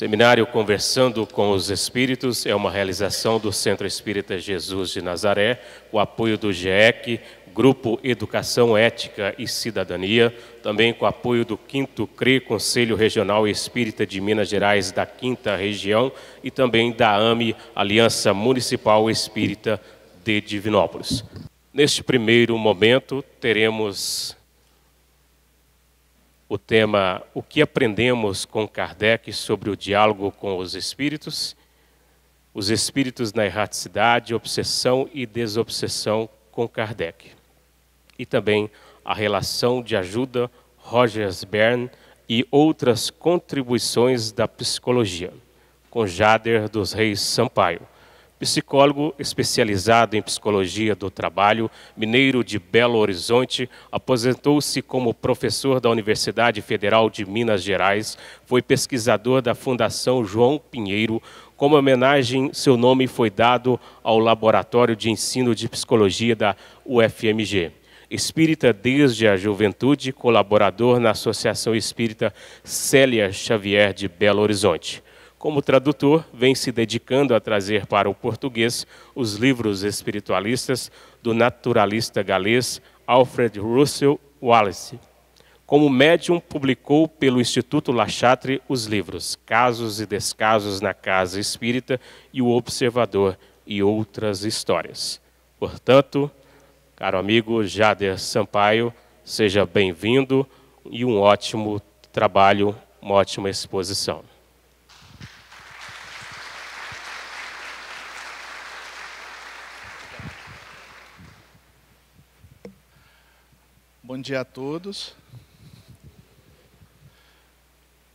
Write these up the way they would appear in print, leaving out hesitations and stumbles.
Seminário Conversando com os Espíritos é uma realização do Centro Espírita Jesus de Nazaré, o apoio do GEEC, Grupo Educação Ética e Cidadania, também com o apoio do 5º CRE, Conselho Regional Espírita de Minas Gerais da 5ª Região, e também da AME, Aliança Municipal Espírita de Divinópolis. Neste primeiro momento, teremos o tema O que aprendemos com Kardec sobre o diálogo com os espíritos na erraticidade, obsessão e desobsessão com Kardec. E também a relação de ajuda Rogers Byrne e outras contribuições da psicologia, com Jader dos Reis Sampaio, psicólogo especializado em psicologia do trabalho, mineiro de Belo Horizonte, aposentou-se como professor da Universidade Federal de Minas Gerais, foi pesquisador da Fundação João Pinheiro. Como homenagem, seu nome foi dado ao Laboratório de Ensino de Psicologia da UFMG. Espírita desde a juventude, colaborador na Associação Espírita Célia Xavier de Belo Horizonte. Como tradutor, vem se dedicando a trazer para o português os livros espiritualistas do naturalista galês Alfred Russel Wallace. Como médium, publicou pelo Instituto La Chatre os livros Casos e Descasos na Casa Espírita e O Observador e outras histórias. Portanto, caro amigo Jader Sampaio, seja bem-vindo e um ótimo trabalho, uma ótima exposição. Bom dia a todos.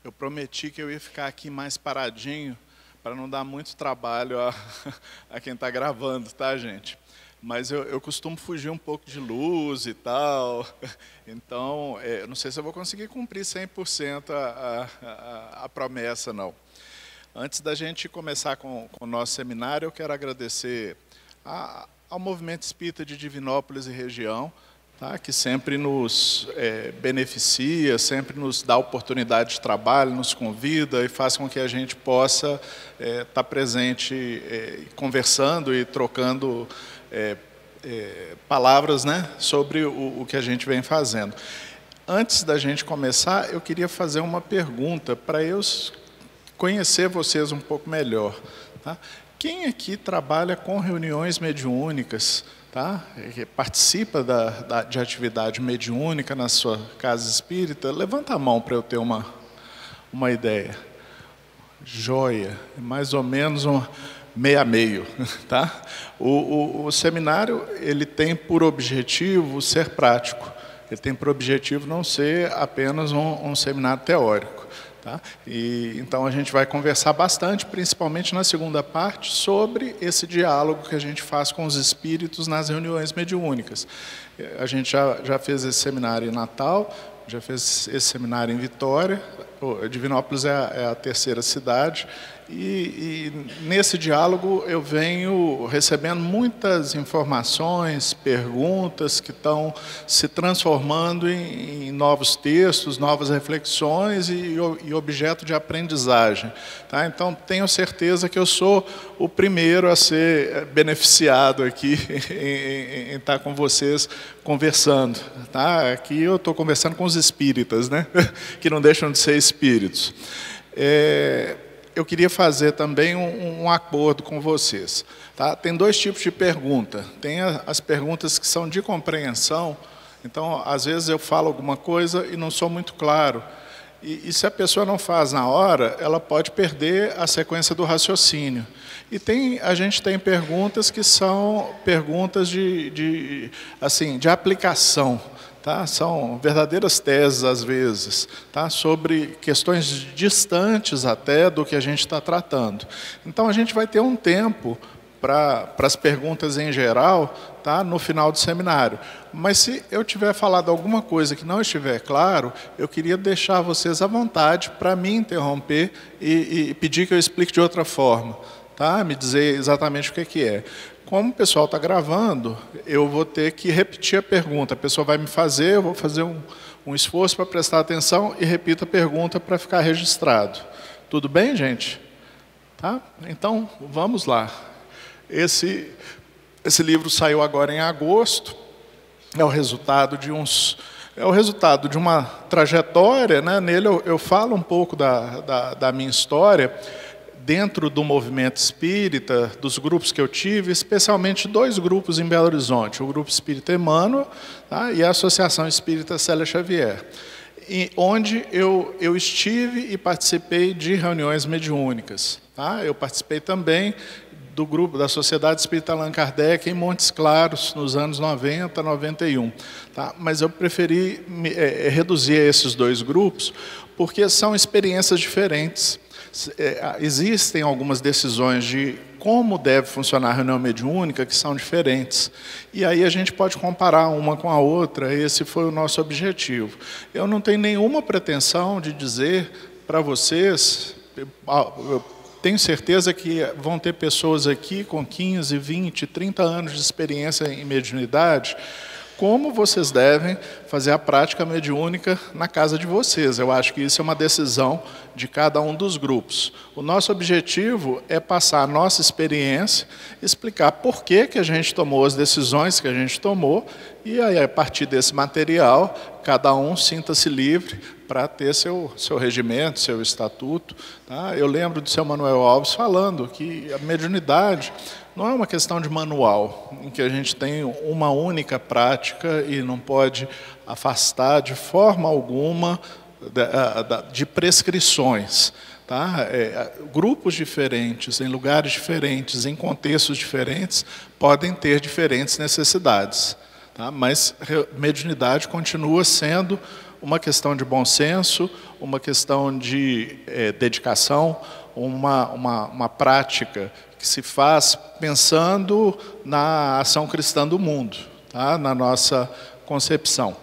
Eu prometi que eu ia ficar aqui mais paradinho para não dar muito trabalho a quem está gravando, tá, gente? Mas eu costumo fugir um pouco de luz e tal, então eu não sei se eu vou conseguir cumprir 100% a promessa, não. Antes da gente começar com o nosso seminário, eu quero agradecer ao Movimento Espírita de Divinópolis e região, tá, que sempre nos beneficia, sempre nos dá oportunidade de trabalho, nos convida e faz com que a gente possa estar presente, conversando e trocando palavras, né, sobre o que a gente vem fazendo. Antes da gente começar, eu queria fazer uma pergunta para eu conhecer vocês um pouco melhor. Tá? Quem aqui trabalha com reuniões mediúnicas? Tá? Participa de atividade mediúnica na sua casa espírita? Levanta a mão para eu ter uma ideia. Joia, mais ou menos meio a meio. Tá? O seminário ele tem por objetivo ser prático. Ele tem por objetivo não ser apenas um seminário teórico. Tá? Então a gente vai conversar bastante, principalmente na segunda parte, sobre esse diálogo que a gente faz com os espíritos nas reuniões mediúnicas. A gente já fez esse seminário em Natal, já fez esse seminário em Vitória, Divinópolis é a terceira cidade, e nesse diálogo eu venho recebendo muitas informações, perguntas que estão se transformando em novos textos, novas reflexões e objeto de aprendizagem. Tá? Então, tenho certeza que eu sou o primeiro a ser beneficiado aqui em estar com vocês conversando. Tá? Aqui eu estou conversando com os espíritas, né? Que não deixam de ser espíritos. Eu queria fazer também um acordo com vocês. Tá? Tem dois tipos de pergunta. Tem as perguntas que são de compreensão. Então, às vezes eu falo alguma coisa e não sou muito claro. E se a pessoa não faz na hora, ela pode perder a sequência do raciocínio. E a gente tem perguntas que são perguntas de aplicação. Tá? São verdadeiras teses, às vezes, tá? Sobre questões distantes até do que a gente está tratando. Então, a gente vai ter um tempo para as perguntas em geral, tá? No final do seminário. Mas se eu tiver falado alguma coisa que não estiver claro, eu queria deixar vocês à vontade para me interromper e pedir que eu explique de outra forma. Tá? Me dizer exatamente o que é. Como o pessoal está gravando, eu vou ter que repetir a pergunta. A pessoa vai me fazer, eu vou fazer um esforço para prestar atenção e repito a pergunta para ficar registrado. Tudo bem, gente? Tá? Então, vamos lá. Esse livro saiu agora em agosto. É o resultado de uma trajetória, né? Nele eu falo um pouco da minha história dentro do movimento espírita, dos grupos que eu tive, especialmente 2 grupos em Belo Horizonte, o Grupo Espírita Emmanuel, tá? E a Associação Espírita Célia Xavier, onde eu estive e participei de reuniões mediúnicas. Tá? Eu participei também do grupo da Sociedade Espírita Allan Kardec em Montes Claros, nos anos 90, 91. Tá? Mas eu preferi reduzir esses 2 grupos, porque são experiências diferentes. Existem algumas decisões de como deve funcionar a reunião mediúnica que são diferentes. E aí a gente pode comparar uma com a outra, esse foi o nosso objetivo. Eu não tenho nenhuma pretensão de dizer para vocês, eu tenho certeza que vão ter pessoas aqui com 15, 20, 30 anos de experiência em mediunidade, como vocês devem fazer a prática mediúnica na casa de vocês. Eu acho que isso é uma decisão de cada um dos grupos. O nosso objetivo é passar a nossa experiência, explicar por que a gente tomou as decisões que a gente tomou, e aí, a partir desse material, cada um sinta-se livre para ter seu regimento, seu estatuto. Tá? Eu lembro do seu Manuel Alves falando que a mediunidade não é uma questão de manual, em que a gente tem uma única prática e não pode afastar de forma alguma de prescrições. Tá? Grupos diferentes, em lugares diferentes, em contextos diferentes, podem ter diferentes necessidades. Tá? Mas mediunidade continua sendo uma questão de bom senso, uma questão de dedicação, uma prática que se faz pensando na ação cristã do mundo, tá? Na nossa concepção.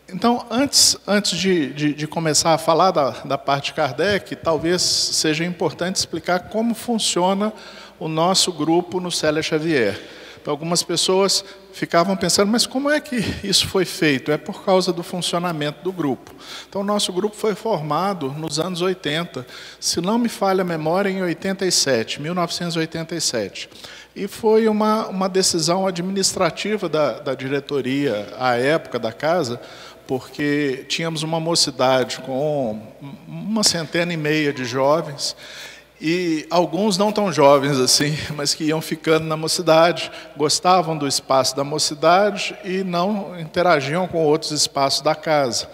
Então, antes de começar a falar da parte de Kardec, talvez seja importante explicar como funciona o nosso grupo no Célia Xavier. Então, algumas pessoas ficavam pensando, mas como é que isso foi feito? É por causa do funcionamento do grupo. Então, o nosso grupo foi formado nos anos 80, se não me falha a memória, em 1987. E foi uma decisão administrativa da diretoria, à época da casa, porque tínhamos uma mocidade com 150 de jovens, e alguns não tão jovens assim, mas que iam ficando na mocidade, gostavam do espaço da mocidade e não interagiam com outros espaços da casa.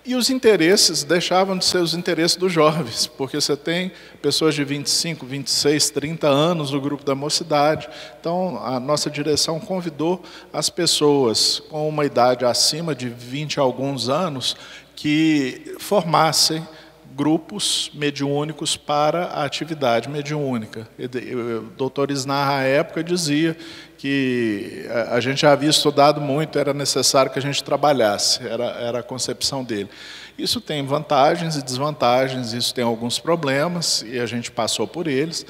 E os interesses deixavam de ser os interesses dos jovens, porque você tem pessoas de 25, 26, 30 anos no grupo da mocidade. Então, a nossa direção convidou as pessoas com uma idade acima de 20 e alguns anos que formassem grupos mediúnicos para a atividade mediúnica. O doutor Isnarra, à época, dizia que a gente já havia estudado muito, era necessário que a gente trabalhasse, era a concepção dele. Isso tem vantagens e desvantagens, isso tem alguns problemas, e a gente passou por eles.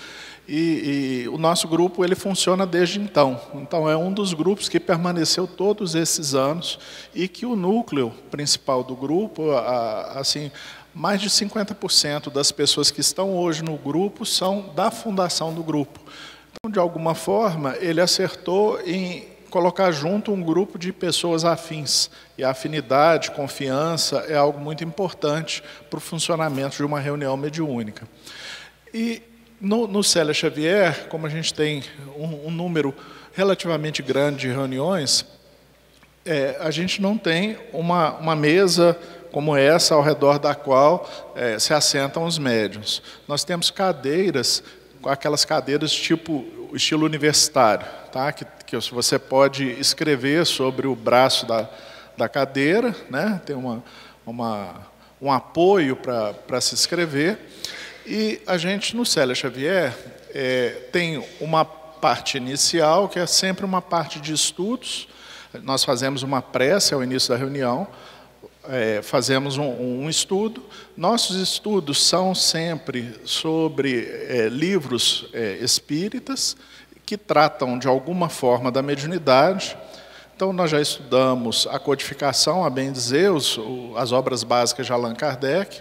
E o nosso grupo ele funciona desde então. Então, é um dos grupos que permaneceu todos esses anos, e que o núcleo principal do grupo, assim, mais de 50% das pessoas que estão hoje no grupo são da fundação do grupo. Então, de alguma forma, ele acertou em colocar junto um grupo de pessoas afins. E a afinidade, confiança, é algo muito importante para o funcionamento de uma reunião mediúnica. E no Célia Xavier, como a gente tem um número relativamente grande de reuniões, a gente não tem uma mesa como essa, ao redor da qual se assentam os médiuns. Nós temos cadeiras, aquelas cadeiras tipo estilo universitário, tá? que você pode escrever sobre o braço da cadeira, né? Tem um apoio para se escrever. E a gente, no Célia Xavier, tem uma parte inicial, que é sempre uma parte de estudos. Nós fazemos uma prece ao início da reunião, fazemos um estudo. Nossos estudos são sempre sobre livros espíritas que tratam de alguma forma da mediunidade. Então, nós já estudamos a codificação, a bem dizer, as obras básicas de Allan Kardec,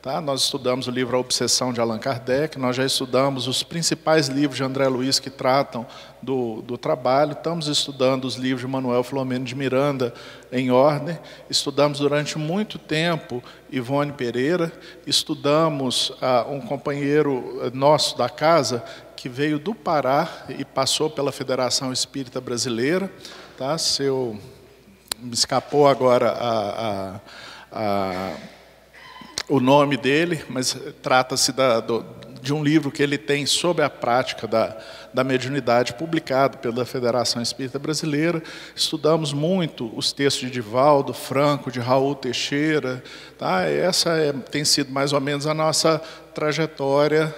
tá? Nós estudamos o livro A Obsessão de Allan Kardec, nós já estudamos os principais livros de André Luiz que tratam do trabalho, estamos estudando os livros de Manuel Filomeno de Miranda em ordem, estudamos durante muito tempo Ivone Pereira, estudamos um companheiro nosso da casa que veio do Pará e passou pela Federação Espírita Brasileira, tá? Me escapou agora o nome dele, mas trata-se de um livro que ele tem sobre a prática da mediunidade, publicado pela Federação Espírita Brasileira. Estudamos muito os textos de Divaldo Franco, de Raul Teixeira. Tá? Essa tem sido mais ou menos a nossa trajetória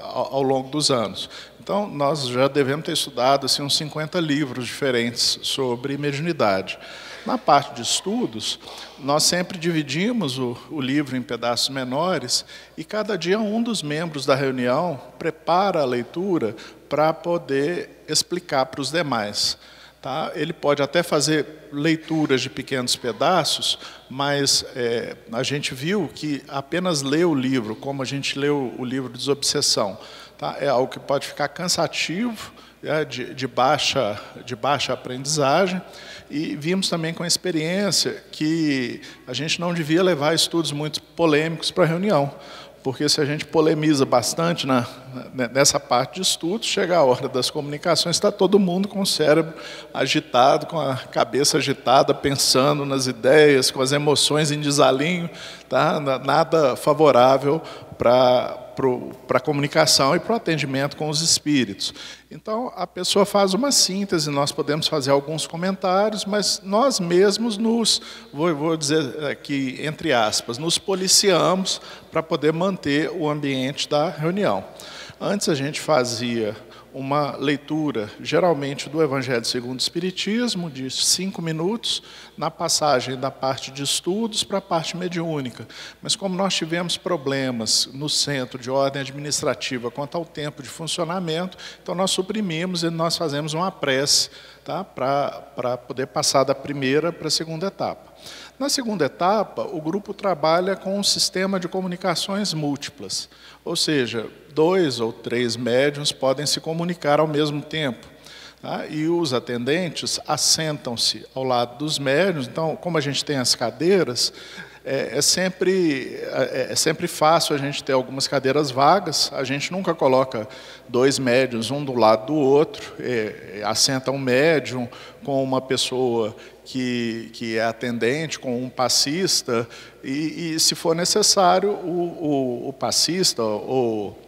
ao longo dos anos. Então, nós já devemos ter estudado assim, uns 50 livros diferentes sobre mediunidade. Na parte de estudos, nós sempre dividimos o livro em pedaços menores e cada dia um dos membros da reunião prepara a leitura para poder explicar para os demais. Tá? Ele pode até fazer leituras de pequenos pedaços, mas a gente viu que apenas ler o livro, como a gente leu o livro Desobsessão, tá? É algo que pode ficar cansativo, de baixa aprendizagem, e vimos também com a experiência que a gente não devia levar estudos muito polêmicos para a reunião, porque se a gente polemiza bastante nessa parte de estudos, chega a hora das comunicações, está todo mundo com o cérebro agitado, com a cabeça agitada, pensando nas ideias, com as emoções em desalinho, tá? Nada favorável para a comunicação e para o atendimento com os espíritos. Então, a pessoa faz uma síntese, nós podemos fazer alguns comentários, mas nós mesmos vou dizer aqui, entre aspas, nos policiamos para poder manter o ambiente da reunião. Antes a gente fazia uma leitura, geralmente do Evangelho segundo o Espiritismo, de 5 minutos, na passagem da parte de estudos para a parte mediúnica. Mas como nós tivemos problemas no centro de ordem administrativa quanto ao tempo de funcionamento, então nós suprimimos e nós fazemos uma prece, tá? Para poder passar da primeira para a segunda etapa. Na segunda etapa, o grupo trabalha com um sistema de comunicações múltiplas, ou seja, 2 ou 3 médiuns podem se comunicar ao mesmo tempo. Tá? E os atendentes assentam-se ao lado dos médiuns. Então, como a gente tem as cadeiras, é sempre fácil a gente ter algumas cadeiras vagas. A gente nunca coloca 2 médiuns, um do lado do outro. Assenta um médium com uma pessoa que é atendente, com um passista. E se for necessário, o passista ou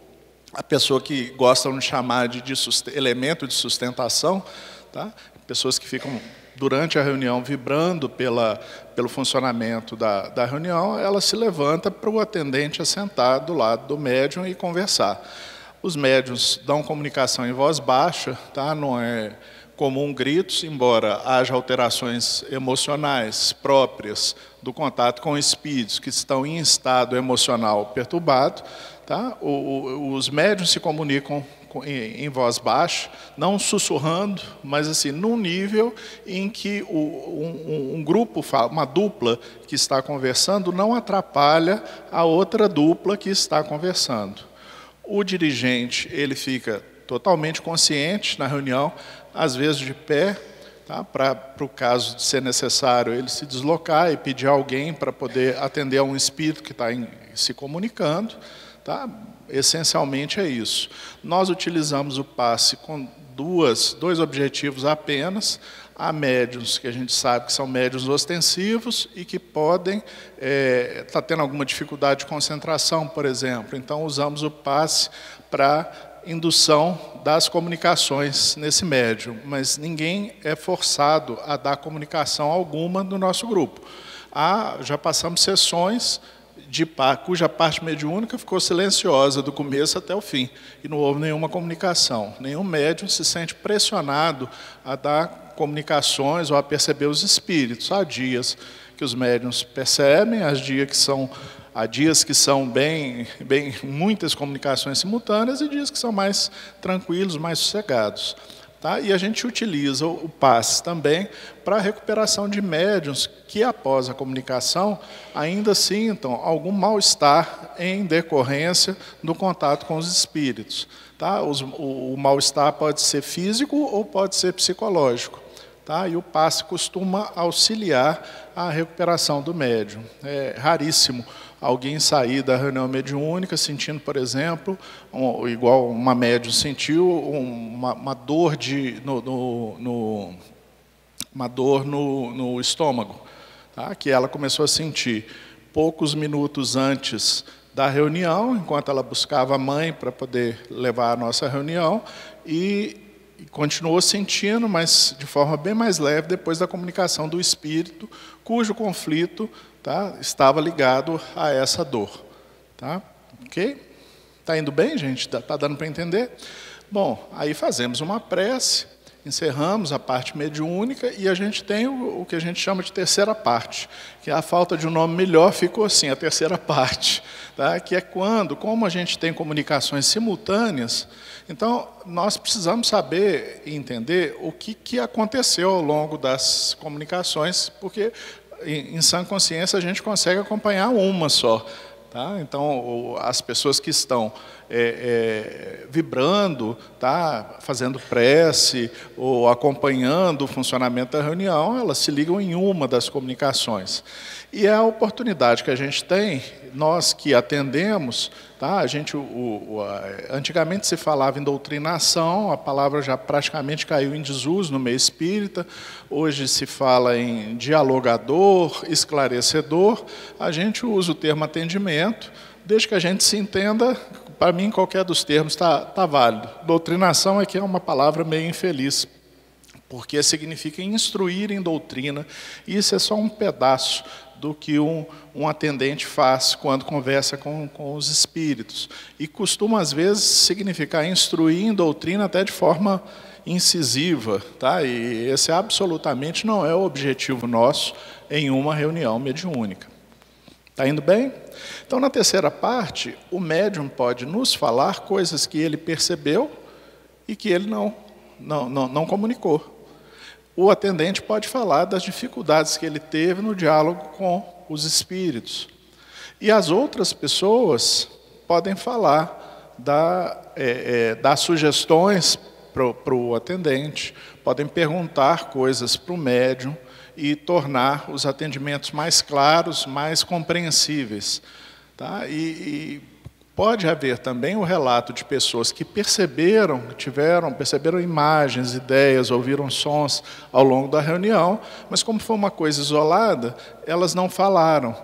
a pessoa que gostam de chamar de elemento de sustentação, tá? Pessoas que ficam durante a reunião vibrando pelo funcionamento da reunião, ela se levanta para o atendente assentar do lado do médium e conversar. Os médiuns dão comunicação em voz baixa, tá? Não é comum gritos, embora haja alterações emocionais próprias do contato com espíritos que estão em estado emocional perturbado. Tá? Os médiuns se comunicam em voz baixa, não sussurrando, mas assim, num nível em que um grupo, uma dupla que está conversando, não atrapalha a outra dupla que está conversando. O dirigente, ele fica totalmente consciente na reunião, às vezes de pé, tá? Para o caso de ser necessário ele se deslocar e pedir a alguém para poder atender a um espírito que está se comunicando. Tá? Essencialmente é isso. Nós utilizamos o passe com dois objetivos apenas. Há médiuns que a gente sabe que são médiuns ostensivos e que podem estar tendo alguma dificuldade de concentração, por exemplo. Então, usamos o passe para indução das comunicações nesse médium, mas ninguém é forçado a dar comunicação alguma no nosso grupo. Já passamos sessões cuja parte mediúnica ficou silenciosa do começo até o fim, e não houve nenhuma comunicação. Nenhum médium se sente pressionado a dar comunicações ou a perceber os espíritos. Há dias que os médiuns percebem, há dias que são muitas comunicações simultâneas e dias que são mais tranquilos, mais sossegados. Tá? E a gente utiliza o passe também para a recuperação de médiuns que, após a comunicação, ainda sintam algum mal-estar em decorrência do contato com os espíritos. Tá? O mal-estar pode ser físico ou pode ser psicológico. Tá? E o passe costuma auxiliar a recuperação do médium. É raríssimo alguém sair da reunião mediúnica sentindo, por exemplo, igual uma médium sentiu, uma dor, uma dor no estômago, tá? Que ela começou a sentir poucos minutos antes da reunião, enquanto ela buscava a mãe para poder levar a nossa reunião, e continuou sentindo, mas de forma bem mais leve, depois da comunicação do espírito, cujo conflito, tá, estava ligado a essa dor. Tá? Ok? Está indo bem, gente? Está dando para entender? Bom, aí fazemos uma prece, encerramos a parte mediúnica e a gente tem o que a gente chama de terceira parte, que a falta de um nome melhor ficou assim, a terceira parte, tá? Que é quando, como a gente tem comunicações simultâneas, então nós precisamos saber e entender o que aconteceu ao longo das comunicações, porque em sã consciência a gente consegue acompanhar uma só. Tá? Então, as pessoas que estão vibrando, tá? Fazendo prece ou acompanhando o funcionamento da reunião, elas se ligam em uma das comunicações. E é a oportunidade que a gente tem, nós que atendemos, tá? Antigamente se falava em doutrinação, a palavra já praticamente caiu em desuso no meio espírita, hoje se fala em dialogador, esclarecedor, a gente usa o termo atendimento, desde que a gente se entenda, para mim qualquer dos termos está válido. Doutrinação é que é uma palavra meio infeliz, porque significa instruir em doutrina, e isso é só um pedaço do que um atendente faz quando conversa com os espíritos. E costuma, às vezes, significar instruir em doutrina até de forma incisiva. Tá? E esse absolutamente não é o objetivo nosso em uma reunião mediúnica. Está indo bem? Então, na terceira parte, o médium pode nos falar coisas que ele percebeu e que ele não comunicou. O atendente pode falar das dificuldades que ele teve no diálogo com os espíritos. E as outras pessoas podem falar, dar sugestões para o atendente, podem perguntar coisas para o médium e tornar os atendimentos mais claros, mais compreensíveis. Tá? E pode haver também o relato de pessoas que perceberam imagens, ideias, ouviram sons ao longo da reunião, mas como foi uma coisa isolada, elas não falaram.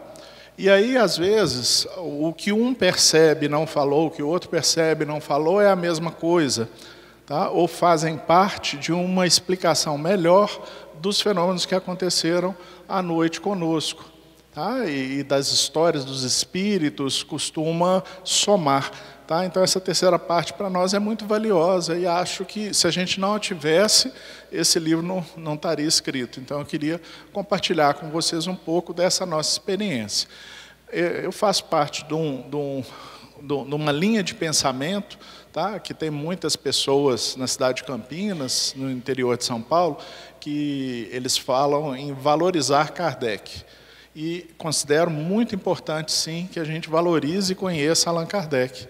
E aí, às vezes, o que um percebe e não falou, o que o outro percebe e não falou é a mesma coisa, tá? Ou fazem parte de uma explicação melhor dos fenômenos que aconteceram à noite conosco. Tá? E das histórias dos espíritos costuma somar. Tá? Então, essa terceira parte para nós é muito valiosa e acho que, se a gente não a tivesse, esse livro não estaria escrito. Então, eu queria compartilhar com vocês um pouco dessa nossa experiência. Eu faço parte de uma linha de pensamento, tá? Que tem muitas pessoas na cidade de Campinas, no interior de São Paulo, que eles falam em valorizar Kardec. E considero muito importante, sim, que a gente valorize e conheça Allan Kardec.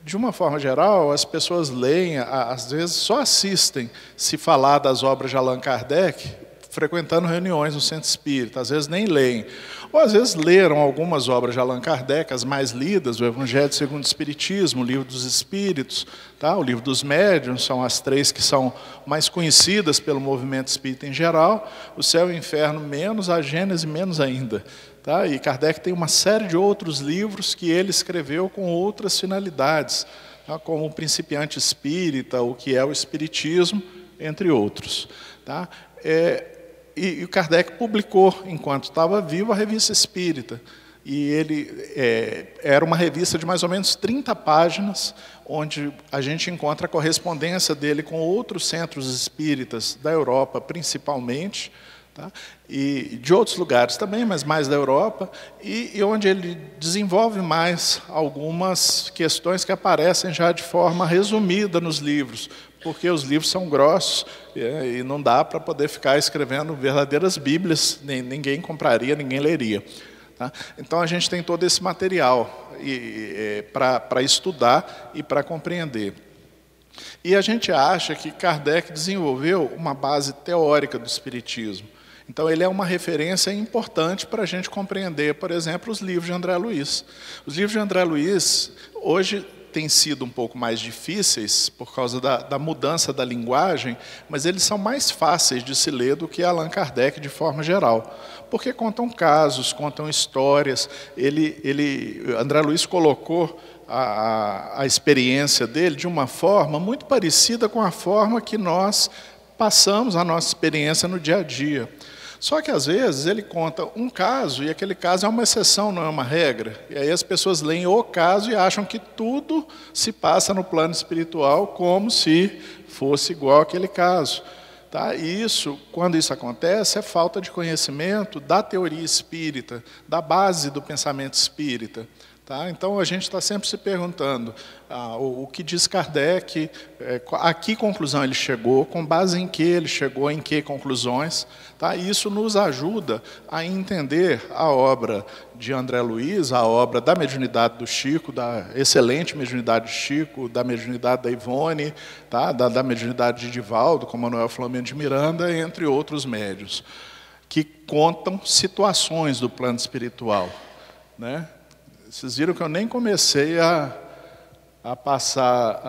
De uma forma geral, as pessoas leem, às vezes só assistem se falar das obras de Allan Kardec, frequentando reuniões no Centro Espírita, às vezes nem leem. Ou às vezes leram algumas obras de Allan Kardec, as mais lidas, o Evangelho segundo o Espiritismo, o Livro dos Espíritos, tá? O Livro dos Médiuns, são as três que são mais conhecidas pelo movimento espírita em geral, o Céu e o Inferno menos, a Gênese menos ainda. Tá? E Kardec tem uma série de outros livros que ele escreveu com outras finalidades, tá? Como o Principiante Espírita, o que é o Espiritismo, entre outros. Tá? E o Kardec publicou, enquanto estava vivo, a Revista Espírita. E ele era uma revista de mais ou menos 30 páginas, onde a gente encontra a correspondência dele com outros centros espíritas da Europa, principalmente, tá? E de outros lugares também, mas mais da Europa, e onde ele desenvolve mais algumas questões que aparecem já de forma resumida nos livros, porque os livros são grossos e não dá para poder ficar escrevendo verdadeiras bíblias, ninguém compraria, ninguém leria. Tá? Então a gente tem todo esse material para estudar e para compreender. E a gente acha que Kardec desenvolveu uma base teórica do Espiritismo. Então ele é uma referência importante para a gente compreender, por exemplo, os livros de André Luiz. Os livros de André Luiz hoje têm sido um pouco mais difíceis por causa da mudança da linguagem, mas eles são mais fáceis de se ler do que Allan Kardec de forma geral, porque contam casos, contam histórias. André Luiz colocou a experiência dele de uma forma muito parecida com a forma que nós passamos a nossa experiência no dia a dia. Só que, às vezes, ele conta um caso, e aquele caso é uma exceção, não é uma regra. E aí as pessoas leem o caso e acham que tudo se passa no plano espiritual como se fosse igual àquele caso. Tá? E isso, quando isso acontece, é falta de conhecimento da teoria espírita, da base do pensamento espírita. Tá? Então, a gente está sempre se perguntando o que diz Kardec, a que conclusão ele chegou, com base em que ele chegou, em que conclusões. Tá? E isso nos ajuda a entender a obra de André Luiz, a obra da mediunidade do Chico, da excelente mediunidade do Chico, da mediunidade da Ivone, tá? da mediunidade de Divaldo, com Manuel Filomeno de Miranda, entre outros médiuns, que contam situações do plano espiritual, né? Vocês viram que eu nem comecei a passar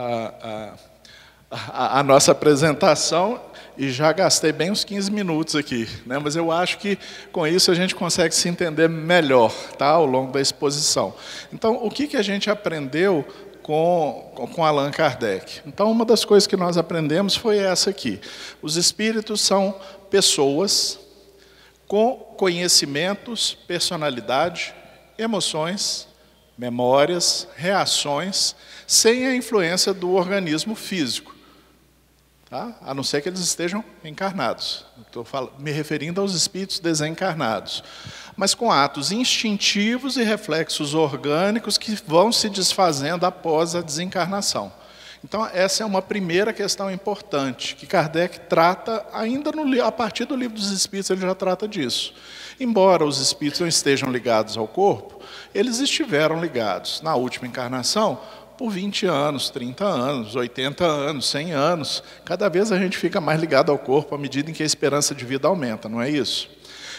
a nossa apresentação e já gastei bem uns 15 minutos aqui, né? Mas eu acho que com isso a gente consegue se entender melhor, tá? Ao longo da exposição. Então, o que a gente aprendeu com Allan Kardec? Então, uma das coisas que nós aprendemos foi essa aqui. Os espíritos são pessoas com conhecimentos, personalidade, emoções, memórias, reações, sem a influência do organismo físico, tá? A não ser que eles estejam encarnados. Estou me referindo aos espíritos desencarnados, mas com atos instintivos e reflexos orgânicos que vão se desfazendo após a desencarnação. Então, essa é uma primeira questão importante, que Kardec trata ainda a partir do Livro dos Espíritos, ele já trata disso. Embora os espíritos não estejam ligados ao corpo, eles estiveram ligados na última encarnação por 20 anos, 30 anos, 80 anos, 100 anos. Cada vez a gente fica mais ligado ao corpo à medida em que a esperança de vida aumenta, não é isso?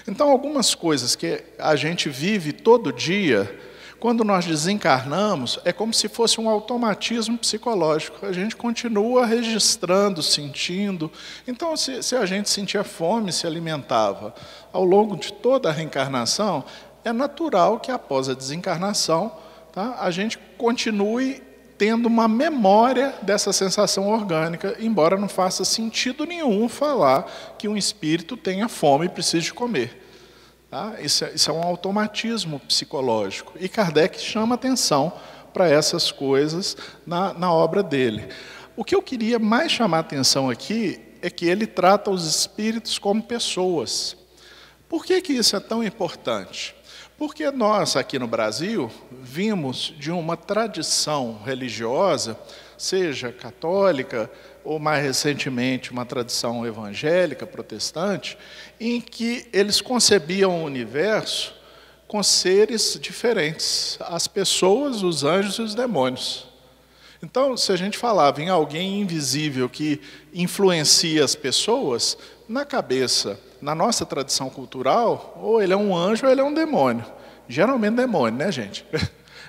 Então, algumas coisas que a gente vive todo dia, quando nós desencarnamos, é como se fosse um automatismo psicológico. A gente continua registrando, sentindo. Então, se a gente sentia fome, se alimentava ao longo de toda a reencarnação, é natural que após a desencarnação, tá, a gente continue tendo uma memória dessa sensação orgânica, embora não faça sentido nenhum falar que um espírito tenha fome e precise de comer. Tá? Isso é um automatismo psicológico. E Kardec chama atenção para essas coisas na obra dele. O que eu queria mais chamar atenção aqui é que ele trata os espíritos como pessoas. Por que isso é tão importante? Porque nós, aqui no Brasil, vimos de uma tradição religiosa, seja católica ou, mais recentemente, uma tradição evangélica, protestante, em que eles concebiam o universo com seres diferentes, as pessoas, os anjos e os demônios. Então, se a gente falava em alguém invisível que influencia as pessoas, na cabeça, na nossa tradição cultural, ou ele é um anjo ou ele é um demônio. Geralmente demônio, né, gente?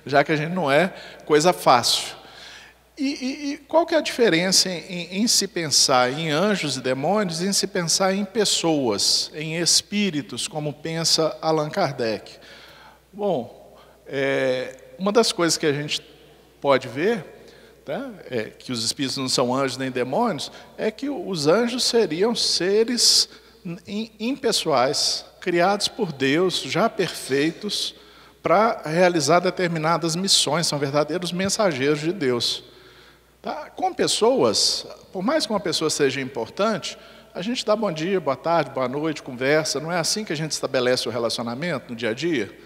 Já que a gente não é coisa fácil. E qual que é a diferença em se pensar em anjos e demônios e em se pensar em pessoas, em espíritos, como pensa Allan Kardec? Bom, uma das coisas que a gente pode ver, tá, que os espíritos não são anjos nem demônios, é que os anjos seriam seres impessoais, criados por Deus, já perfeitos, para realizar determinadas missões, são verdadeiros mensageiros de Deus. Tá? Com pessoas, por mais que uma pessoa seja importante, A gente dá bom dia, boa tarde, boa noite, conversa. Não é assim que a gente estabelece o relacionamento no dia a dia?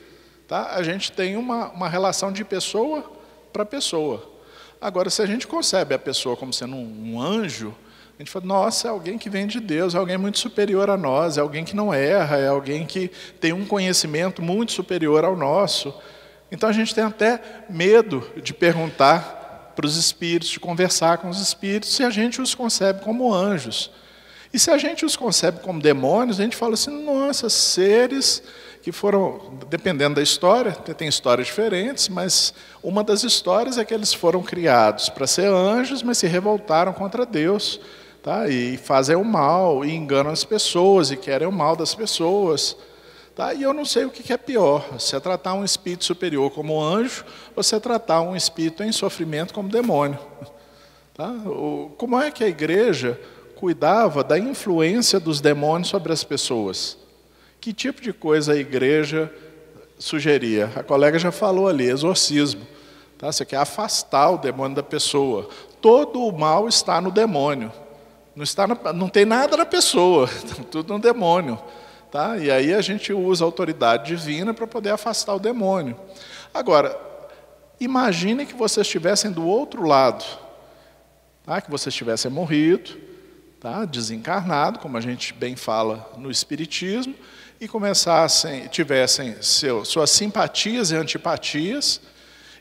Tá? A gente tem uma relação de pessoa para pessoa. Agora, se a gente concebe a pessoa como sendo um anjo, a gente fala, nossa, é alguém que vem de Deus, é alguém muito superior a nós, é alguém que não erra, é alguém que tem um conhecimento muito superior ao nosso. Então a gente tem até medo de perguntar para os espíritos, de conversar com os espíritos, se a gente os concebe como anjos. E se a gente os concebe como demônios, a gente fala assim, nossa, seres que foram, dependendo da história, tem histórias diferentes, mas uma das histórias é que eles foram criados para ser anjos, mas se revoltaram contra Deus, tá? E fazem o mal, e enganam as pessoas, e querem o mal das pessoas. Tá? E eu não sei o que é pior, se é tratar um espírito superior como anjo, ou se é tratar um espírito em sofrimento como demônio. Tá? Como é que a igreja cuidava da influência dos demônios sobre as pessoas? Que tipo de coisa a igreja sugeria? A colega já falou ali, exorcismo. Tá? Você quer afastar o demônio da pessoa. Todo o mal está no demônio. Não tem nada na pessoa, tudo no demônio. Tá? E aí a gente usa a autoridade divina para poder afastar o demônio. Agora, imagine que vocês estivessem do outro lado. Tá? Que vocês tivessem morrido, tá? Desencarnado, como a gente bem fala no Espiritismo, e tivessem suas simpatias e antipatias,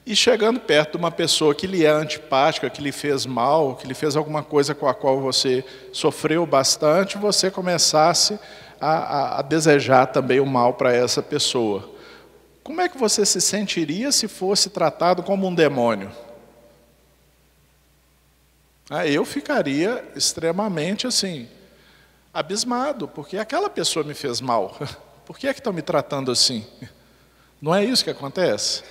e chegando perto de uma pessoa que lhe é antipática, que lhe fez mal, que lhe fez alguma coisa com a qual você sofreu bastante, você começasse a desejar também o mal para essa pessoa. Como é que você se sentiria se fosse tratado como um demônio? Eu ficaria extremamente assim, abismado, porque aquela pessoa me fez mal. Por que é que estão me tratando assim? Não é isso que acontece?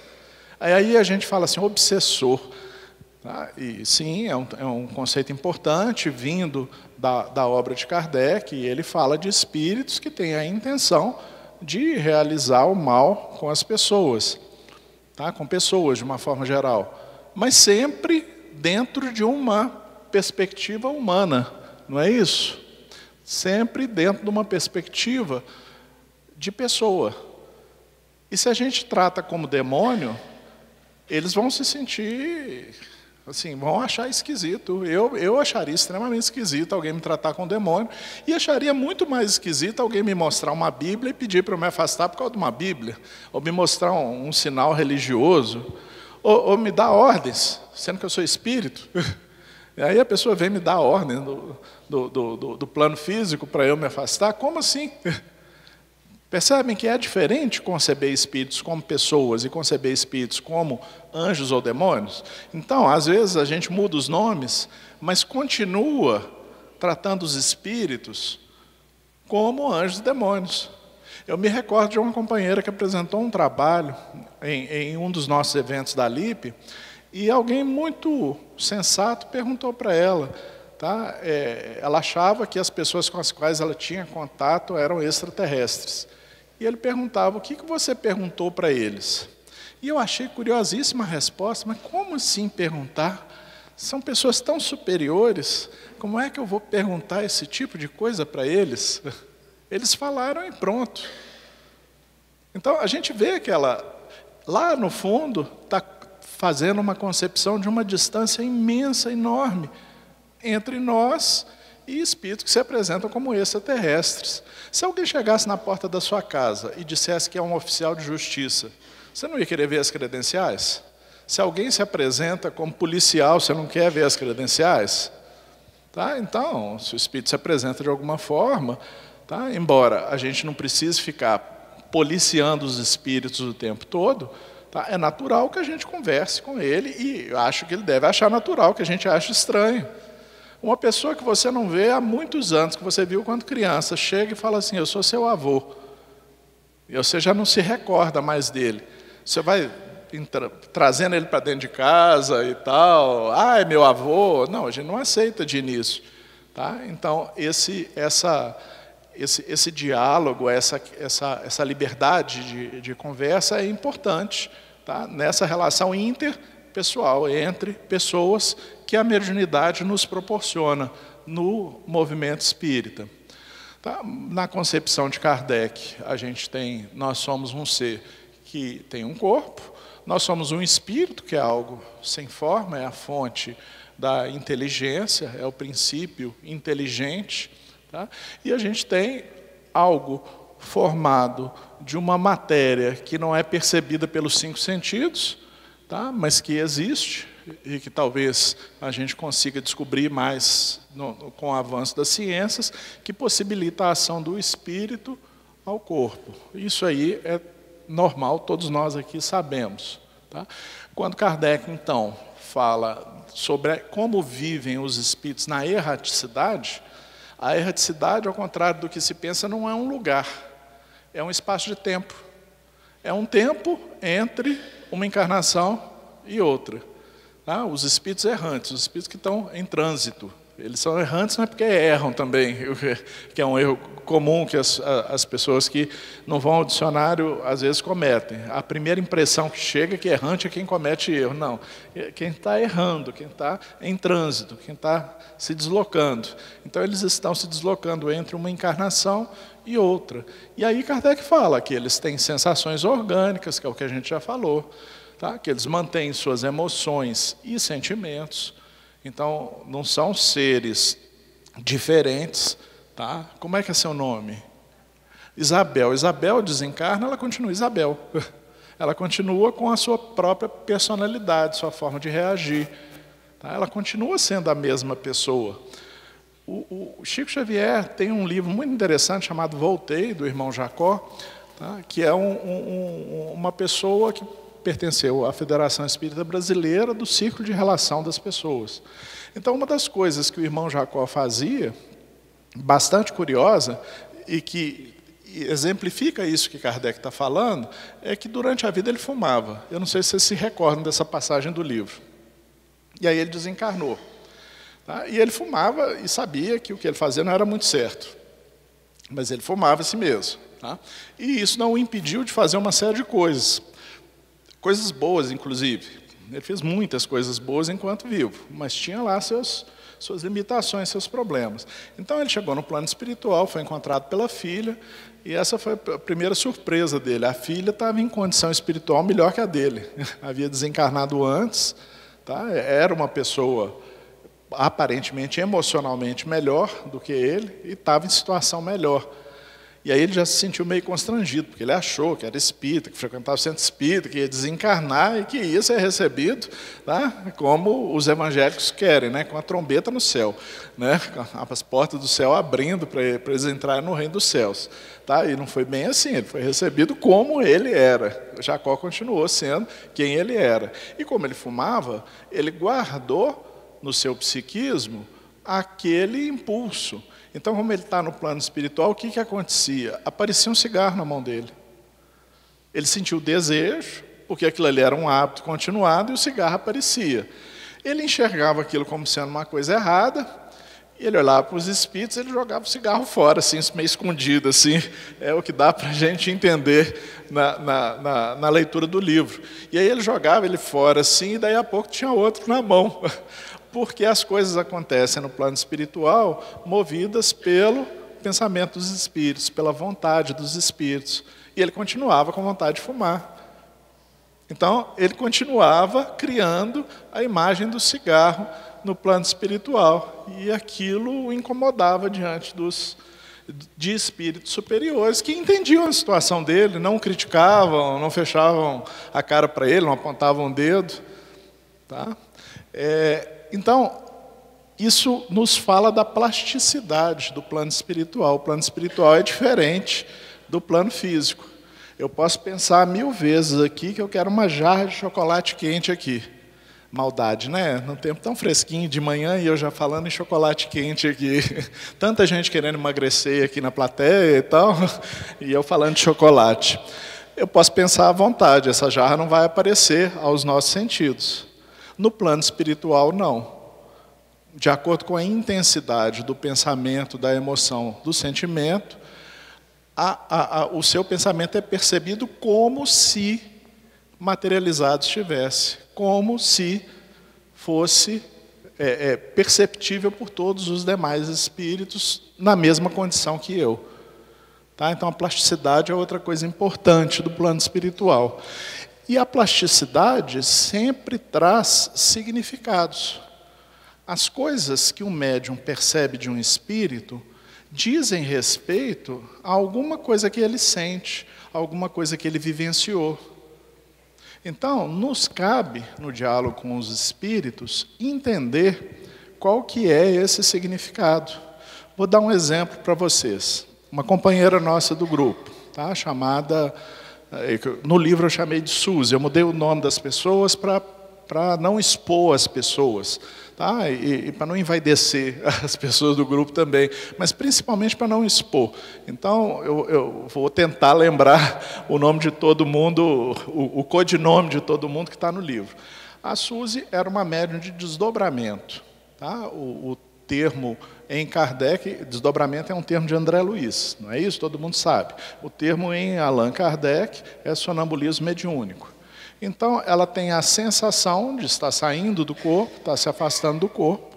Aí a gente fala assim, obsessor. Tá? E sim, é um conceito importante, vindo da obra de Kardec, e ele fala de espíritos que têm a intenção de realizar o mal com as pessoas, tá? Com pessoas de uma forma geral, mas sempre dentro de uma perspectiva humana, não é isso? Sempre dentro de uma perspectiva de pessoa. E se a gente trata como demônio, eles vão se sentir, assim, vão achar esquisito. Eu acharia extremamente esquisito alguém me tratar com demônio, e acharia muito mais esquisito alguém me mostrar uma Bíblia e pedir para eu me afastar por causa de uma Bíblia, ou me mostrar um sinal religioso, ou me dar ordens, sendo que eu sou espírito. E aí a pessoa vem me dar ordem do plano físico para eu me afastar. Como assim? Percebem que é diferente conceber espíritos como pessoas e conceber espíritos como anjos ou demônios? Então, às vezes a gente muda os nomes, mas continua tratando os espíritos como anjos e demônios. Eu me recordo de uma companheira que apresentou um trabalho em um dos nossos eventos da LIP, e alguém muito sensato perguntou para ela, tá? Ela achava que as pessoas com as quais ela tinha contato eram extraterrestres. E ele perguntava, o que você perguntou para eles? E eu achei curiosíssima a resposta, mas como assim perguntar? São pessoas tão superiores, como é que eu vou perguntar esse tipo de coisa para eles? Eles falaram e pronto. Então a gente vê que ela, lá no fundo, está fazendo uma concepção de uma distância imensa, enorme, entre nós e espíritos que se apresentam como extraterrestres. Se alguém chegasse na porta da sua casa e dissesse que é um oficial de justiça, você não ia querer ver as credenciais? Se alguém se apresenta como policial, você não quer ver as credenciais? Tá? Então, se o espírito se apresenta de alguma forma, tá? Embora a gente não precise ficar policiando os espíritos o tempo todo, tá? É natural que a gente converse com ele, e acho que ele deve achar natural que a gente ache estranho. Uma pessoa que você não vê há muitos anos, que você viu quando criança, chega e fala assim, eu sou seu avô. E você já não se recorda mais dele. Você vai trazendo ele para dentro de casa e tal. É meu avô. Não, a gente não aceita de início. Tá? Então, esse diálogo, essa liberdade de conversa é importante, tá? Nessa relação interpessoal, entre pessoas que a mediunidade nos proporciona, no movimento espírita. Tá? Na concepção de Kardec, nós somos um ser que tem um corpo, nós somos um espírito, que é algo sem forma, é a fonte da inteligência, é o princípio inteligente, tá? E a gente tem algo formado de uma matéria que não é percebida pelos 5 sentidos, tá? Mas que existe e que talvez a gente consiga descobrir mais com o avanço das ciências, que possibilita a ação do espírito ao corpo. Isso aí é normal, todos nós aqui sabemos. Tá? Quando Kardec, então, fala sobre como vivem os espíritos na erraticidade, a erraticidade, ao contrário do que se pensa, não é um lugar, é um espaço de tempo. É um tempo entre uma encarnação e outra. Tá? Os espíritos errantes, os espíritos que estão em trânsito. Eles são errantes não é porque erram também, que é um erro comum que as pessoas que não vão ao dicionário às vezes cometem. A primeira impressão que chega é que errante é quem comete erro. Não, quem está errando, quem está em trânsito, quem está se deslocando. Então eles estão se deslocando entre uma encarnação e outra. E aí Kardec fala que eles têm sensações orgânicas, que é o que a gente já falou, tá? Que eles mantêm suas emoções e sentimentos. Então, não são seres diferentes, tá? Como é que é seu nome? Isabel. Isabel desencarna, ela continua Isabel. Ela continua com a sua própria personalidade, sua forma de reagir. Tá? Ela continua sendo a mesma pessoa. O Chico Xavier tem um livro muito interessante chamado Voltei, do irmão Jacó, tá? Que é uma pessoa que pertenceu à Federação Espírita Brasileira do Círculo de Relação das Pessoas. Então, uma das coisas que o irmão Jacó fazia, bastante curiosa, e que exemplifica isso que Kardec está falando, é que durante a vida ele fumava. Eu não sei se vocês se recordam dessa passagem do livro. E aí ele desencarnou. Tá? E ele fumava e sabia que o que ele fazia não era muito certo. Mas ele fumava assim mesmo. Tá? E isso não o impediu de fazer uma série de coisas. Coisas boas, inclusive. Ele fez muitas coisas boas enquanto vivo, mas tinha lá suas limitações, seus problemas. Então ele chegou no plano espiritual, foi encontrado pela filha, e essa foi a primeira surpresa dele. A filha estava em condição espiritual melhor que a dele. Havia desencarnado antes, tá? Era uma pessoa aparentemente, emocionalmente melhor do que ele, e estava em situação melhor. E aí ele já se sentiu meio constrangido, porque ele achou que era espírita, que frequentava o centro espírita, que ia desencarnar e que ia ser recebido, tá? Como os evangélicos querem, né? Com a trombeta no céu, né? Com as portas do céu abrindo para eles entrarem no reino dos céus. Tá? E não foi bem assim, ele foi recebido como ele era. Jacó continuou sendo quem ele era. E como ele fumava, ele guardou no seu psiquismo aquele impulso. Então, como ele está no plano espiritual, o que acontecia? Aparecia um cigarro na mão dele. Ele sentiu o desejo, porque aquilo ali era um hábito continuado, e o cigarro aparecia. Ele enxergava aquilo como sendo uma coisa errada, e ele olhava para os espíritos, ele jogava o cigarro fora, assim, meio escondido. Assim. É o que dá para a gente entender na leitura do livro. E aí ele jogava ele fora, assim, e daí a pouco tinha outro na mão. Porque as coisas acontecem no plano espiritual movidas pelo pensamento dos espíritos, pela vontade dos espíritos. E ele continuava com vontade de fumar. Então, ele continuava criando a imagem do cigarro no plano espiritual. E aquilo o incomodava diante de espíritos superiores que entendiam a situação dele, não o criticavam, não fechavam a cara para ele, não apontavam o dedo. Tá? Então, isso nos fala da plasticidade do plano espiritual. O plano espiritual é diferente do plano físico. Eu posso pensar 1000 vezes aqui que eu quero uma jarra de chocolate quente aqui. Maldade, né? Num tempo tão fresquinho de manhã e eu já falando em chocolate quente aqui. Tanta gente querendo emagrecer aqui na plateia e tal, e eu falando de chocolate. Eu posso pensar à vontade, essa jarra não vai aparecer aos nossos sentidos. No plano espiritual, não. De acordo com a intensidade do pensamento, da emoção, do sentimento, o seu pensamento é percebido como se materializado estivesse, como se fosse perceptível por todos os demais espíritos na mesma condição que eu. Tá? Então, a plasticidade é outra coisa importante do plano espiritual. E a plasticidade sempre traz significados. As coisas que um médium percebe de um espírito dizem respeito a alguma coisa que ele sente, alguma coisa que ele vivenciou. Então, nos cabe, no diálogo com os espíritos, entender qual que é esse significado. Vou dar um exemplo para vocês. Uma companheira nossa do grupo, tá? Chamada, no livro eu chamei de Suzy, eu mudei o nome das pessoas para não expor as pessoas, tá? E para não envaidecer as pessoas do grupo também, mas principalmente para não expor. Então, eu vou tentar lembrar o nome de todo mundo, o codinome de todo mundo que está no livro. A Suzy era uma médium de desdobramento. Tá? O termo em Kardec, desdobramento é um termo de André Luiz, não é isso? Todo mundo sabe. O termo em Allan Kardec é sonambulismo mediúnico. Então, ela tem a sensação de estar saindo do corpo, estar se afastando do corpo,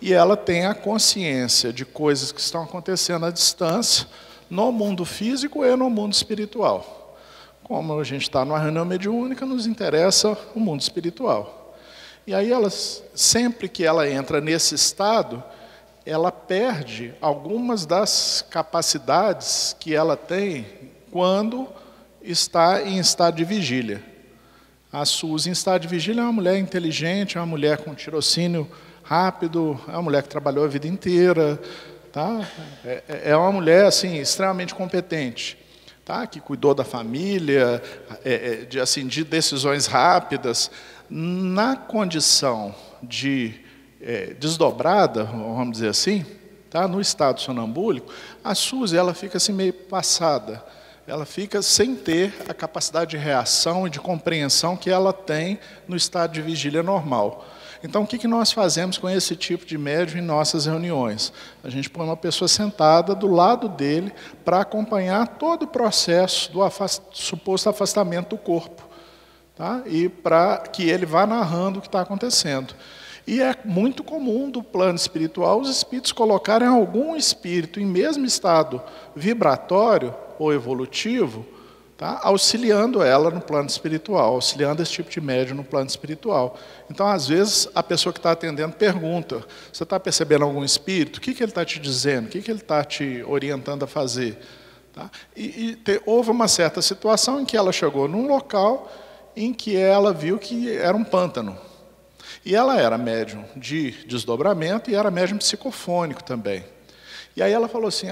e ela tem a consciência de coisas que estão acontecendo à distância, no mundo físico e no mundo espiritual. Como a gente está numa reunião mediúnica, nos interessa o mundo espiritual. E aí, sempre que ela entra nesse estado, ela perde algumas das capacidades que ela tem quando está em estado de vigília. A Suzy, em estado de vigília, é uma mulher inteligente, é uma mulher com tirocínio rápido, é uma mulher que trabalhou a vida inteira, tá? É uma mulher assim, extremamente competente, tá? Que cuidou da família, de decisões rápidas. Na condição de desdobrada, vamos dizer assim, tá? No estado sonambúlico, a Suzy ela fica assim meio passada. Ela fica sem ter a capacidade de reação e de compreensão que ela tem no estado de vigília normal. Então, o que nós fazemos com esse tipo de médium em nossas reuniões? A gente põe uma pessoa sentada do lado dele para acompanhar todo o processo do suposto afastamento do corpo. Tá? E para que ele vá narrando o que está acontecendo. E é muito comum do plano espiritual os espíritos colocarem algum espírito em mesmo estado vibratório ou evolutivo, tá? Auxiliando ela no plano espiritual, auxiliando esse tipo de médium no plano espiritual. Então, às vezes, a pessoa que está atendendo pergunta, você está percebendo algum espírito? O que ele está te dizendo? O que ele está te orientando a fazer? Tá? Houve uma certa situação em que ela chegou num local em que ela viu que era um pântano. E ela era médium de desdobramento e era médium psicofônico também. E aí ela falou assim,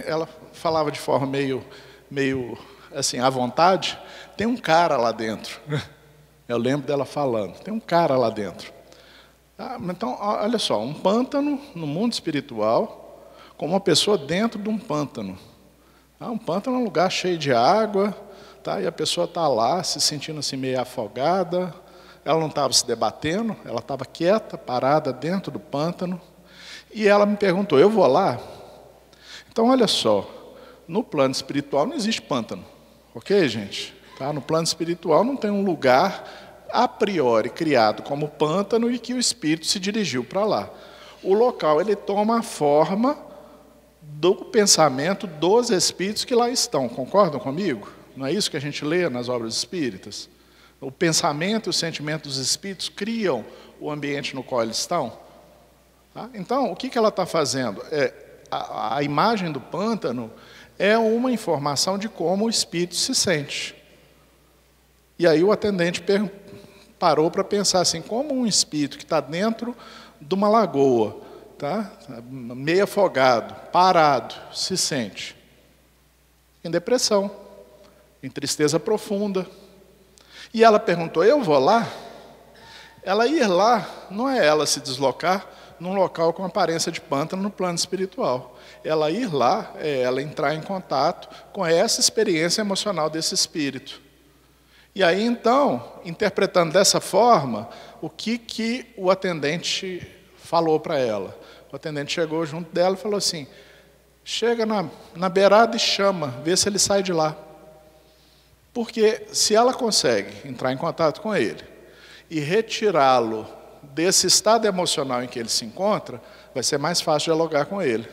ela falava de forma meio assim, à vontade, tem um cara lá dentro. Eu lembro dela falando, tem um cara lá dentro. Então, olha só, um pântano no mundo espiritual, com uma pessoa dentro de um pântano. Um pântano é um lugar cheio de água, tá? E a pessoa está lá se sentindo assim meio afogada. Ela não estava se debatendo, ela estava quieta, parada dentro do pântano. E ela me perguntou, eu vou lá? Então, olha só, no plano espiritual não existe pântano. Ok, gente? Tá? No plano espiritual não tem um lugar a priori criado como pântano e que o espírito se dirigiu para lá. O local ele toma a forma do pensamento dos espíritos que lá estão. Concordam comigo? Não é isso que a gente lê nas obras espíritas? O pensamento e o sentimento dos espíritos criam o ambiente no qual eles estão. Tá? Então, o que ela está fazendo? A imagem do pântano é uma informação de como o espírito se sente. E aí o atendente parou para pensar assim, como um espírito que está dentro de uma lagoa, tá? Meio afogado, parado, se sente? Em depressão, em tristeza profunda. E ela perguntou, eu vou lá? Ela ir lá não é ela se deslocar num local com aparência de pântano no plano espiritual. Ela ir lá é ela entrar em contato com essa experiência emocional desse espírito. E aí, então, interpretando dessa forma, o que o atendente falou para ela? O atendente chegou junto dela e falou assim, chega na beirada e chama, vê se ele sai de lá. Porque se ela consegue entrar em contato com ele e retirá-lo desse estado emocional em que ele se encontra, vai ser mais fácil dialogar com ele.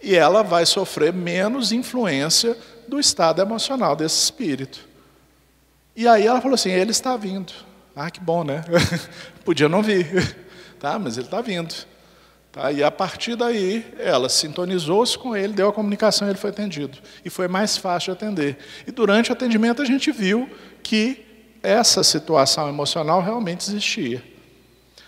E ela vai sofrer menos influência do estado emocional desse espírito. E aí ela falou assim, ele está vindo. Ah, que bom, né? Podia não vir, tá? Mas ele está vindo. Tá? E a partir daí, ela sintonizou-se com ele, deu a comunicação e ele foi atendido. E foi mais fácil de atender. E durante o atendimento a gente viu que essa situação emocional realmente existia.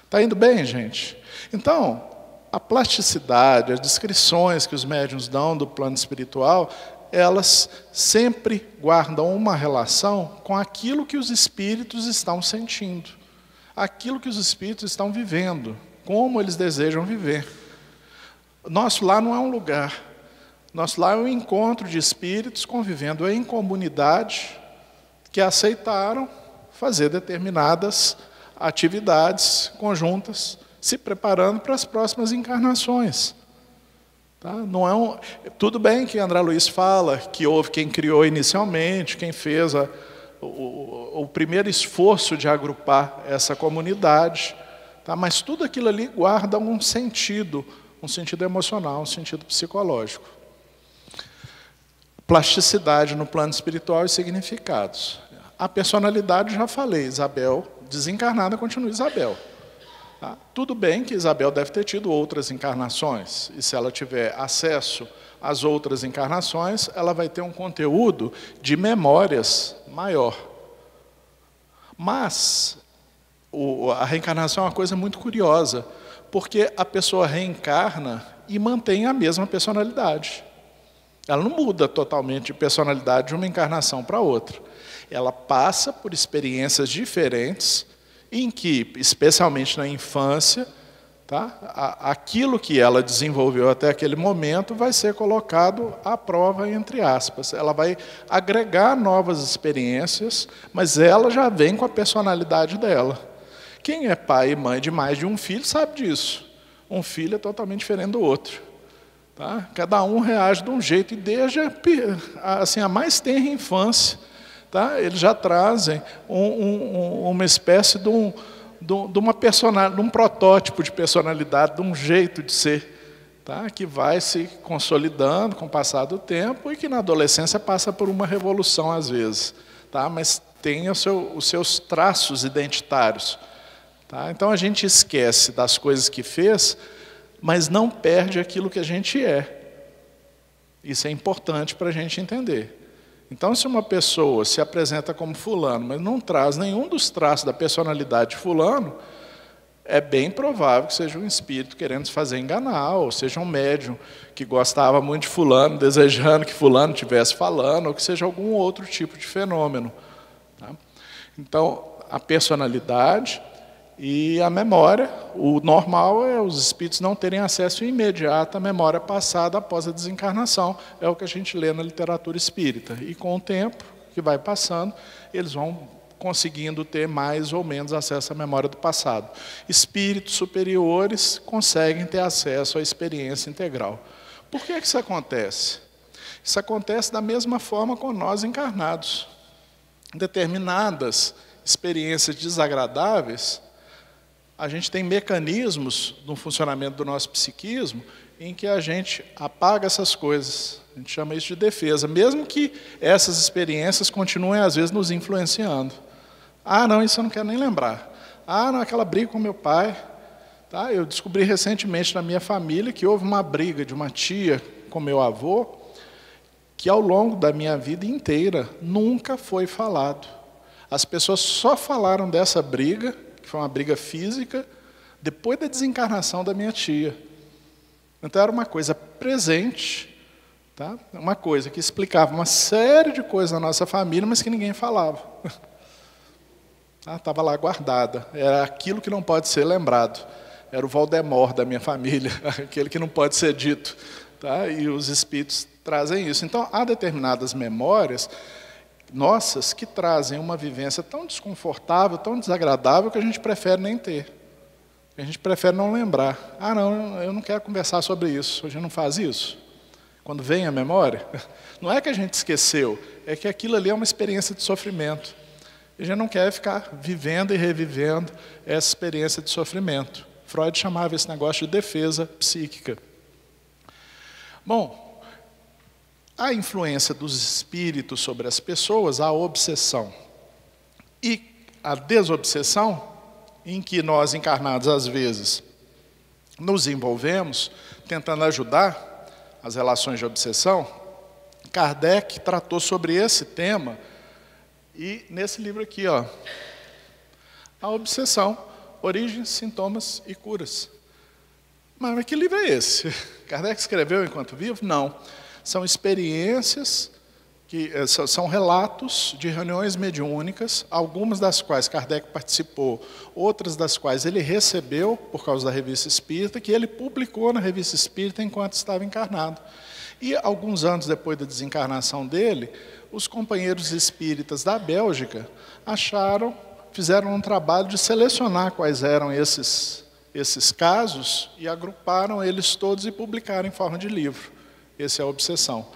Está indo bem, gente? Então, a plasticidade, as descrições que os médiuns dão do plano espiritual, elas sempre guardam uma relação com aquilo que os espíritos estão sentindo, aquilo que os espíritos estão vivendo, como eles desejam viver. Nosso lar não é um lugar. Nosso lar é um encontro de espíritos convivendo em comunidade que aceitaram fazer determinadas atividades conjuntas, se preparando para as próximas encarnações. Tá? Não é tudo bem que André Luiz fala que houve quem criou inicialmente, quem fez o primeiro esforço de agrupar essa comunidade, tá? Mas tudo aquilo ali guarda um sentido emocional, um sentido psicológico. Plasticidade no plano espiritual e significados. A personalidade, já falei, Isabel, desencarnada, continua Isabel. Tá? Tudo bem que Isabel deve ter tido outras encarnações, e se ela tiver acesso às outras encarnações, ela vai ter um conteúdo de memórias maior. Mas a reencarnação é uma coisa muito curiosa, porque a pessoa reencarna e mantém a mesma personalidade. Ela não muda totalmente de personalidade de uma encarnação para outra. Ela passa por experiências diferentes, em que, especialmente na infância, tá, aquilo que ela desenvolveu até aquele momento vai ser colocado à prova, entre aspas. Ela vai agregar novas experiências, mas ela já vem com a personalidade dela. Quem é pai e mãe de mais de um filho sabe disso. Um filho é totalmente diferente do outro. Tá? Cada um reage de um jeito, e desde assim, a mais tenra infância, tá? Eles já trazem uma espécie de um protótipo de personalidade, de um jeito de ser, tá? Que vai se consolidando com o passar do tempo e que na adolescência passa por uma revolução às vezes, tá? Mas tem os seus traços identitários. Tá? Então a gente esquece das coisas que fez, mas não perde aquilo que a gente é. Isso é importante para a gente entender. Então, se uma pessoa se apresenta como fulano, mas não traz nenhum dos traços da personalidade de fulano, é bem provável que seja um espírito querendo se fazer enganar, ou seja um médium que gostava muito de fulano, desejando que fulano estivesse falando, ou que seja algum outro tipo de fenômeno. Tá? Então, a personalidade e a memória, o normal é os espíritos não terem acesso imediato à memória passada após a desencarnação. É o que a gente lê na literatura espírita. E com o tempo que vai passando, eles vão conseguindo ter mais ou menos acesso à memória do passado. Espíritos superiores conseguem ter acesso à experiência integral. Por que isso acontece? Isso acontece da mesma forma com nós encarnados. Determinadas experiências desagradáveis, a gente tem mecanismos no funcionamento do nosso psiquismo em que a gente apaga essas coisas. A gente chama isso de defesa, mesmo que essas experiências continuem, às vezes, nos influenciando. Ah, não, isso eu não quero nem lembrar. Ah, não, aquela briga com meu pai. Tá? Eu descobri recentemente na minha família que houve uma briga de uma tia com meu avô, que ao longo da minha vida inteira nunca foi falado. As pessoas só falaram dessa briga, que foi uma briga física, depois da desencarnação da minha tia. Então era uma coisa presente, tá? Uma coisa que explicava uma série de coisas na nossa família, mas que ninguém falava. Estava lá guardada. Era aquilo que não pode ser lembrado. Era o Voldemort da minha família, aquele que não pode ser dito. Tá? E os espíritos trazem isso. Então, há determinadas memórias nossas que trazem uma vivência tão desconfortável, tão desagradável, que a gente prefere nem ter. A gente prefere não lembrar. Ah, não, eu não quero conversar sobre isso. A gente não faz isso. Quando vem a memória, não é que a gente esqueceu, é que aquilo ali é uma experiência de sofrimento. A gente não quer ficar vivendo e revivendo essa experiência de sofrimento. Freud chamava esse negócio de defesa psíquica. Bom, a influência dos espíritos sobre as pessoas, a obsessão e a desobsessão, em que nós encarnados às vezes nos envolvemos, tentando ajudar as relações de obsessão, Kardec tratou sobre esse tema e nesse livro aqui, ó, A Obsessão, Origens, Sintomas e Curas. Mas que livro é esse? Kardec escreveu enquanto vivo? Não. São experiências, são relatos de reuniões mediúnicas, algumas das quais Kardec participou, outras das quais ele recebeu por causa da Revista Espírita, que ele publicou na Revista Espírita enquanto estava encarnado. E alguns anos depois da desencarnação dele, os companheiros espíritas da Bélgica fizeram um trabalho de selecionar quais eram esses casos e agruparam eles todos e publicaram em forma de livro. Esse é a Obsessão.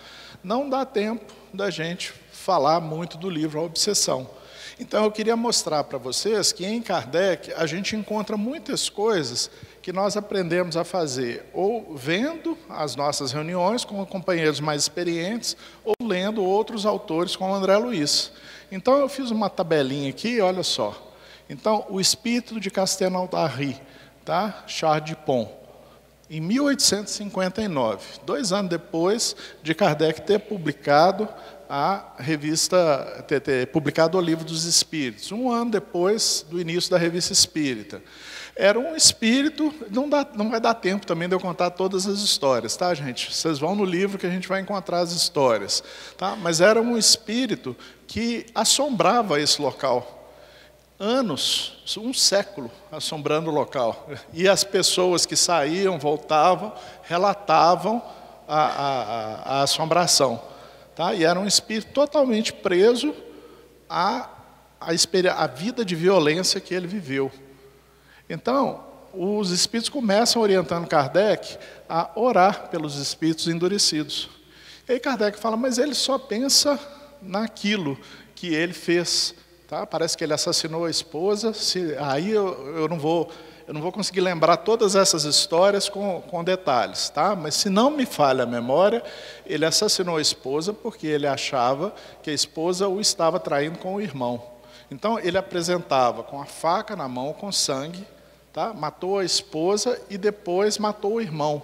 Não dá tempo da gente falar muito do livro A Obsessão. Então eu queria mostrar para vocês que em Kardec a gente encontra muitas coisas que nós aprendemos a fazer ou vendo as nossas reuniões com companheiros mais experientes ou lendo outros autores como André Luiz. Então eu fiz uma tabelinha aqui, olha só. Então o Espírito de Castelnaudary, tá? Charles Dupont, em 1859, 2 anos depois de Kardec ter publicado a revista, ter publicado o Livro dos Espíritos, 1 ano depois do início da Revista Espírita. Era um espírito, não vai dar tempo também de eu contar todas as histórias, tá, gente? Vocês vão no livro que a gente vai encontrar as histórias, tá? Mas era um espírito que assombrava esse local. Anos, um século, assombrando o local. E as pessoas que saíam, voltavam, relatavam a assombração. Tá? E era um espírito totalmente preso à vida de violência que ele viveu. Então, os espíritos começam orientando Kardec a orar pelos espíritos endurecidos. E aí Kardec fala, mas ele só pensa naquilo que ele fez. Tá? Parece que ele assassinou a esposa. Aí eu não vou conseguir lembrar todas essas histórias com detalhes. Tá? Mas se não me falha a memória, ele assassinou a esposa porque ele achava que a esposa o estava traindo com o irmão. Então ele apresentava com a faca na mão, com sangue, tá? Matou a esposa e depois matou o irmão.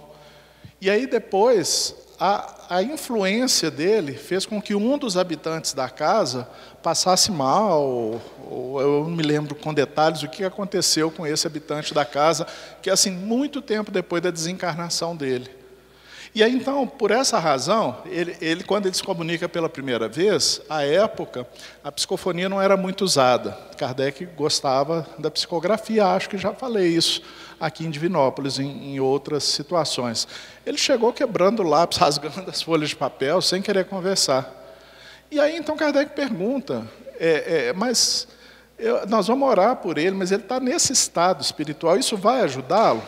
E aí depois a influência dele fez com que um dos habitantes da casa passasse mal, ou eu não me lembro com detalhes o que aconteceu com esse habitante da casa, que assim, muito tempo depois da desencarnação dele. E aí então, por essa razão, quando ele se comunica pela primeira vez, à época, a psicofonia não era muito usada. Kardec gostava da psicografia, acho que já falei isso aqui em Divinópolis, em outras situações. Ele chegou quebrando o lápis, rasgando as folhas de papel, sem querer conversar. E aí então Kardec pergunta, nós vamos orar por ele, mas ele está nesse estado espiritual, isso vai ajudá-lo?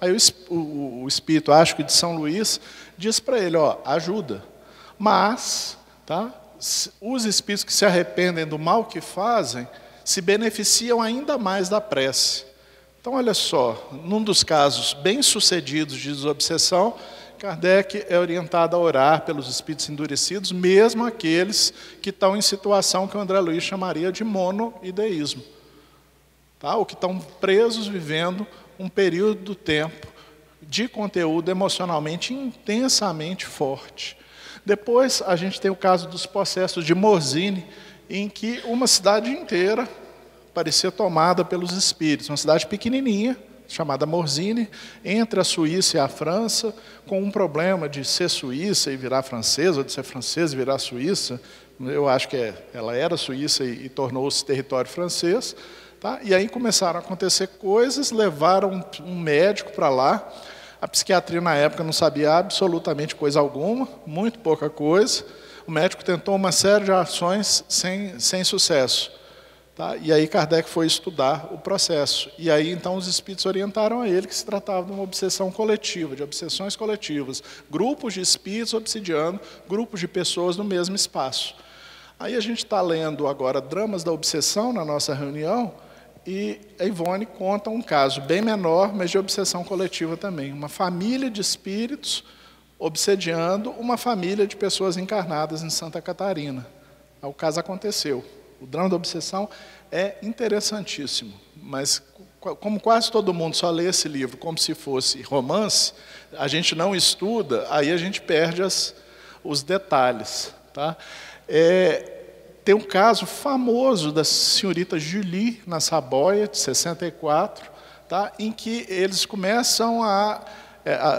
Aí o espírito, acho que de São Luís, diz para ele, ó, ajuda. Mas, tá, os espíritos que se arrependem do mal que fazem, se beneficiam ainda mais da prece. Então, olha só, num dos casos bem-sucedidos de desobsessão, Kardec é orientado a orar pelos espíritos endurecidos, mesmo aqueles que estão em situação que o André Luiz chamaria de monoideísmo. Tá? Ou que estão presos vivendo um período do tempo de conteúdo emocionalmente intensamente forte. Depois, a gente tem o caso dos processos de Morzine, em que uma cidade inteira parecia tomada pelos espíritos. Uma cidade pequenininha, chamada Morzine, entre a Suíça e a França, com um problema de ser suíça e virar francesa, ou de ser francesa e virar suíça. Eu acho que ela era suíça e tornou-se território francês. Tá? E aí começaram a acontecer coisas, levaram um médico para lá. A psiquiatria na época não sabia absolutamente coisa alguma, muito pouca coisa. O médico tentou uma série de ações sem sucesso. Tá? E aí Kardec foi estudar o processo. E aí então os espíritos orientaram a ele que se tratava de uma obsessão coletiva, de obsessões coletivas. Grupos de espíritos obsidiando grupos de pessoas no mesmo espaço. Aí a gente está lendo agora Dramas da Obsessão na nossa reunião, e a Ivone conta um caso bem menor, mas de obsessão coletiva também. Uma família de espíritos obsediando uma família de pessoas encarnadas em Santa Catarina. O caso aconteceu. O Drama da Obsessão é interessantíssimo, mas como quase todo mundo só lê esse livro como se fosse romance, a gente não estuda, aí a gente perde os detalhes. Tá? Tem um caso famoso da senhorita Julie, na Saboia, de 64, tá? Em que eles começam a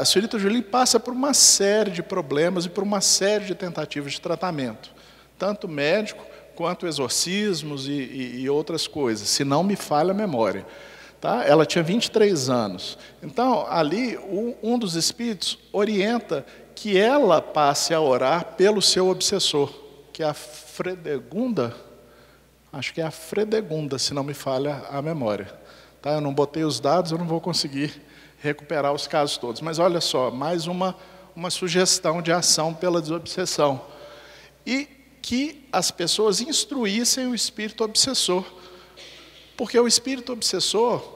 senhorita Julie passa por uma série de problemas e por uma série de tentativas de tratamento, tanto médico quanto exorcismos e outras coisas, se não me falha a memória. Tá? Ela tinha 23 anos. Então, ali, um dos espíritos orienta que ela passe a orar pelo seu obsessor, que é a Fredegunda, acho que é a Fredegunda, se não me falha a memória. Tá? Eu não botei os dados, eu não vou conseguir recuperar os casos todos. Mas olha só, mais uma sugestão de ação pela desobsessão. E que as pessoas instruíssem o espírito obsessor. Porque o espírito obsessor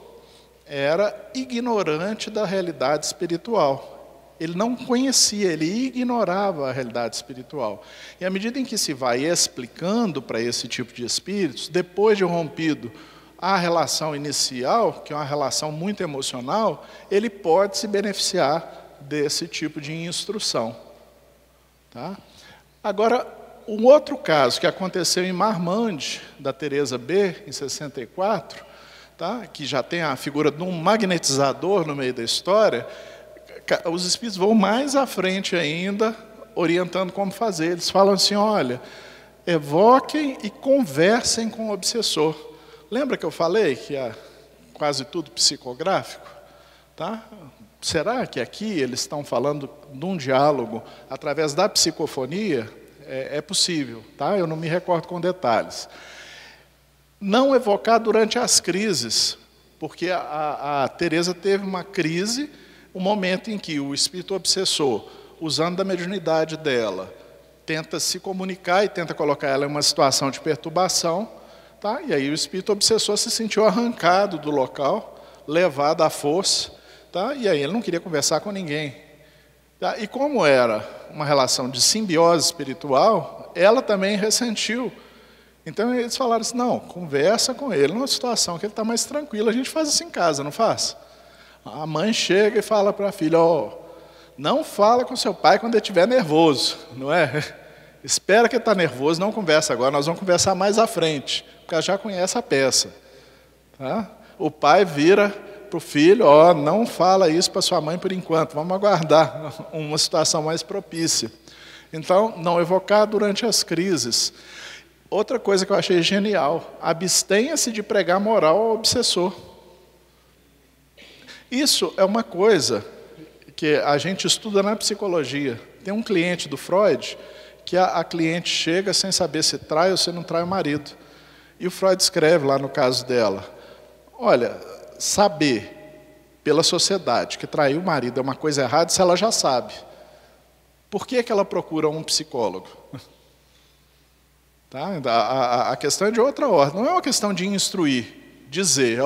era ignorante da realidade espiritual. Ele não conhecia, ele ignorava a realidade espiritual. E à medida em que se vai explicando para esse tipo de espíritos, depois de rompido a relação inicial, que é uma relação muito emocional, ele pode se beneficiar desse tipo de instrução. Tá? Agora, um outro caso que aconteceu em Marmande, da Teresa B, em 64, tá? Que já tem a figura de um magnetizador no meio da história, os espíritos vão mais à frente ainda, orientando como fazer. Eles falam assim, olha, evoquem e conversem com o obsessor. Lembra que eu falei que é quase tudo psicográfico? Tá? Será que aqui eles estão falando de um diálogo através da psicofonia? É possível, tá? Eu não me recordo com detalhes. Não evocar durante as crises, porque a Teresa teve uma crise, um momento em que o espírito obsessor, usando da mediunidade dela, tenta se comunicar e tenta colocar ela em uma situação de perturbação, tá? E aí o espírito obsessor se sentiu arrancado do local, levado à força, tá? E aí ele não queria conversar com ninguém. Tá? E como era uma relação de simbiose espiritual, ela também ressentiu. Então eles falaram assim, não, conversa com ele numa situação que ele está mais tranquilo, a gente faz isso em casa, não faz? A mãe chega e fala para a filha, não fala com seu pai quando ele estiver nervoso, não é? Espera que ele está nervoso, não conversa agora, nós vamos conversar mais à frente, porque ela já conhece a peça. Tá? O pai vira para o filho, não fala isso para sua mãe por enquanto, vamos aguardar uma situação mais propícia. Então, não evocar durante as crises. Outra coisa que eu achei genial, abstenha-se de pregar moral ao obsessor. Isso é uma coisa que a gente estuda na psicologia. Tem um cliente do Freud, que a cliente chega sem saber se trai ou se não trai o marido. E o Freud escreve lá no caso dela, olha, saber pela sociedade que trair o marido é uma coisa errada, se ela já sabe. Por que ela procura um psicólogo? Tá? A questão é de outra ordem, não é uma questão de instruir, dizer,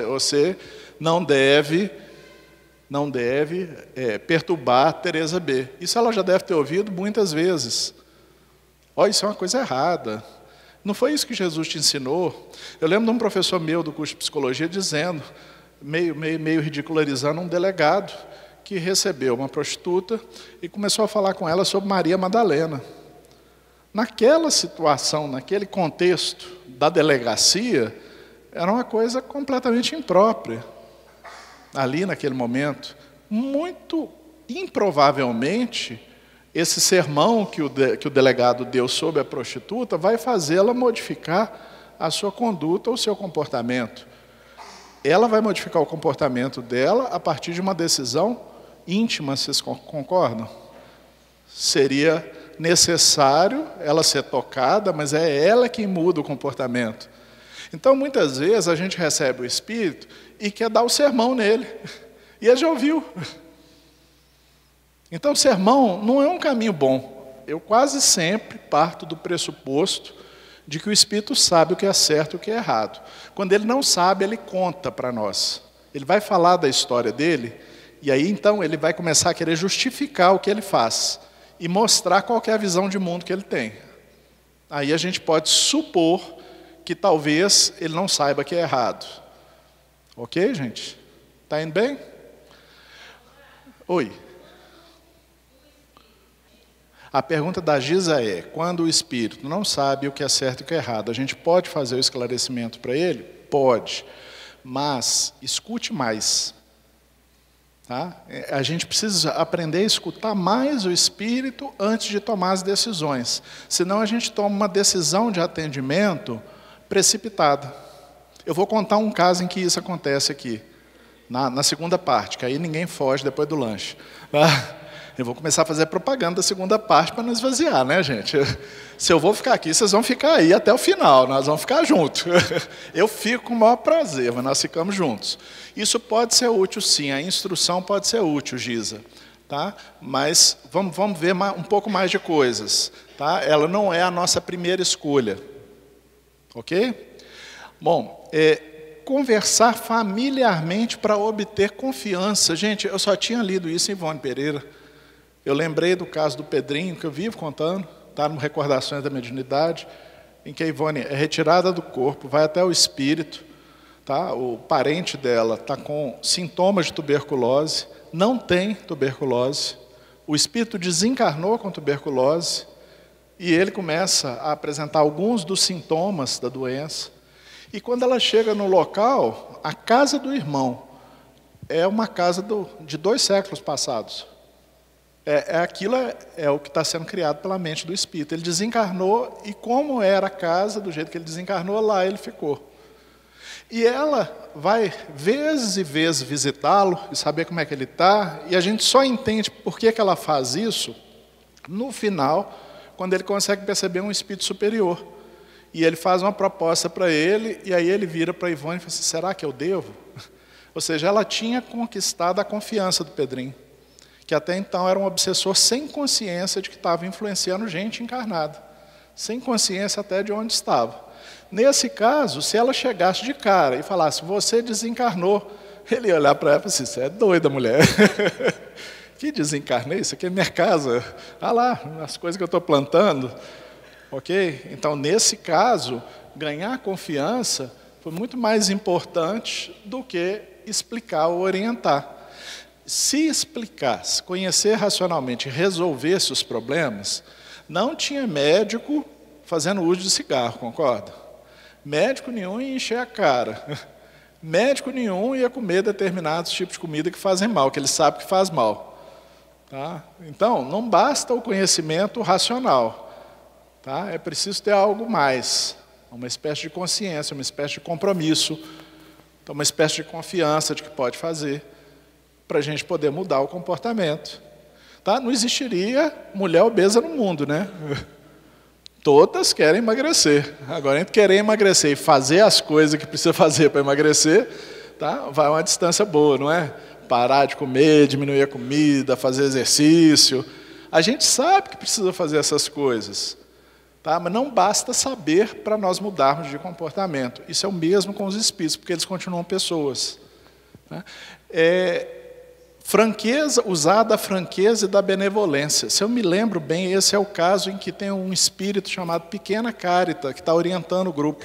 você não deve perturbar a Teresa B. Isso ela já deve ter ouvido muitas vezes. Isso é uma coisa errada. Não foi isso que Jesus te ensinou? Eu lembro de um professor meu do curso de psicologia dizendo, meio ridicularizando um delegado que recebeu uma prostituta e começou a falar com ela sobre Maria Madalena. Naquela situação, naquele contexto da delegacia, era uma coisa completamente imprópria. Ali, naquele momento, muito improvavelmente, esse sermão que o delegado deu sobre a prostituta vai fazê-la modificar a sua conduta ou o seu comportamento. Ela vai modificar o comportamento dela a partir de uma decisão íntima, vocês concordam? Seria necessário ela ser tocada, mas é ela quem muda o comportamento. Então, muitas vezes, a gente recebe o Espírito e quer dar o sermão nele. E ele já ouviu. Então, o sermão não é um caminho bom. eu quase sempre parto do pressuposto de que o Espírito sabe o que é certo e o que é errado. Quando ele não sabe, ele conta para nós. Ele vai falar da história dele, e aí então ele vai começar a querer justificar o que ele faz e mostrar qual que é a visão de mundo que ele tem. Aí a gente pode supor que talvez ele não saiba que é errado. Ok, gente? Está indo bem? Oi. A pergunta da Giza é, quando o Espírito não sabe o que é certo e o que é errado, a gente pode fazer o esclarecimento para ele? Pode. Mas escute mais. Tá? A gente precisa aprender a escutar mais o Espírito antes de tomar as decisões. Senão a gente toma uma decisão de atendimento precipitada. Eu vou contar um caso em que isso acontece aqui, na segunda parte, que aí ninguém foge depois do lanche. Tá? Eu vou começar a fazer propaganda da segunda parte para não esvaziar, né, gente? Se eu vou ficar aqui, vocês vão ficar aí até o final, nós vamos ficar juntos. Eu fico com o maior prazer, mas nós ficamos juntos. Isso pode ser útil, sim, a instrução pode ser útil, Giza. Tá? Mas vamos ver um pouco mais de coisas. Tá? Ela não é a nossa primeira escolha. Ok? Bom, conversar familiarmente para obter confiança. Gente, eu só tinha lido isso em Ivone Pereira. Eu lembrei do caso do Pedrinho, que eu vivo contando, está no Recordações da Mediunidade, em que a Ivone é retirada do corpo, vai até o espírito, tá? O parente dela está com sintomas de tuberculose, não tem tuberculose, o espírito desencarnou com tuberculose, e ele começa a apresentar alguns dos sintomas da doença. E quando ela chega no local, a casa do irmão é uma casa de 2 séculos passados. Aquilo é o que está sendo criado pela mente do espírito. Ele desencarnou e como era a casa, do jeito que ele desencarnou, lá ele ficou. E ela vai vezes e vezes visitá-lo e saber como é que ele está. E a gente só entende por que ela faz isso no final, quando ele consegue perceber um espírito superior. E ele faz uma proposta para ele, e aí ele vira para a Ivone e fala assim, será que eu devo? Ou seja, ela tinha conquistado a confiança do Pedrinho, que até então era um obsessor sem consciência de que estava influenciando gente encarnada, sem consciência até de onde estava. Nesse caso, se ela chegasse de cara e falasse, você desencarnou, ele ia olhar para ela e falar assim, você é doida, mulher. Que desencarnei? Isso aqui é minha casa. Ah lá, as coisas que eu estou plantando. Ok? Então, nesse caso, ganhar confiança foi muito mais importante do que explicar ou orientar. Se explicasse, conhecer racionalmente, resolvesse os problemas, não tinha médico fazendo uso de cigarro, concorda? Médico nenhum ia encher a cara. Médico nenhum ia comer determinados tipos de comida que fazem mal, que ele sabe que faz mal. Tá? Então, não basta o conhecimento racional. Tá? É preciso ter algo mais, uma espécie de consciência, uma espécie de compromisso, uma espécie de confiança de que pode fazer, para a gente poder mudar o comportamento. Tá? Não existiria mulher obesa no mundo, né? Todas querem emagrecer. Agora, entre querer emagrecer e fazer as coisas que precisa fazer para emagrecer, tá? Vai uma distância boa, não é? Parar de comer, diminuir a comida, fazer exercício. A gente sabe que precisa fazer essas coisas. Tá? Mas não basta saber para nós mudarmos de comportamento. Isso é o mesmo com os espíritos, porque eles continuam pessoas. Tá? Franqueza, usar da franqueza e da benevolência. Se eu me lembro bem, esse é o caso em que tem um espírito chamado Pequena Carita, que está orientando o grupo.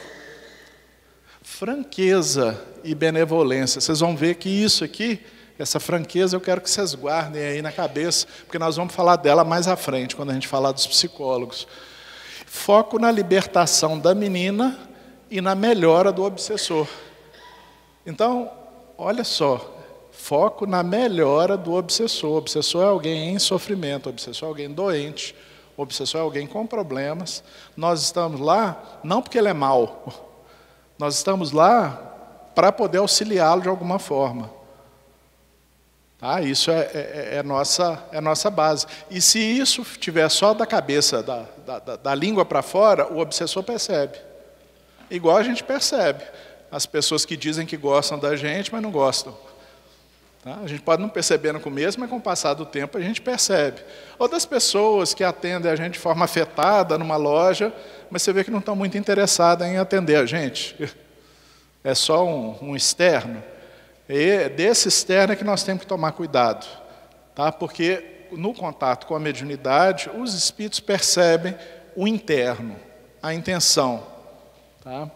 Franqueza e benevolência. Vocês vão ver que isso aqui, essa franqueza, eu quero que vocês guardem aí na cabeça, porque nós vamos falar dela mais à frente, quando a gente falar dos psicólogos. Foco na libertação da menina e na melhora do obsessor. Então, olha só, foco na melhora do obsessor. O obsessor é alguém em sofrimento, o obsessor é alguém doente, o obsessor é alguém com problemas. Nós estamos lá, não porque ele é mau, nós estamos lá para poder auxiliá-lo de alguma forma. Tá? Isso é nossa base. E se isso estiver só da cabeça, da língua para fora, o obsessor percebe. Igual a gente percebe. As pessoas que dizem que gostam da gente, mas não gostam. Tá? A gente pode não perceber no começo, mas com o passar do tempo a gente percebe. Ou das pessoas que atendem a gente de forma afetada numa loja, mas você vê que não estão muito interessadas em atender a gente. É só um externo. E desse externo é que nós temos que tomar cuidado. Tá? Porque no contato com a mediunidade, os espíritos percebem o interno, a intenção. Tá?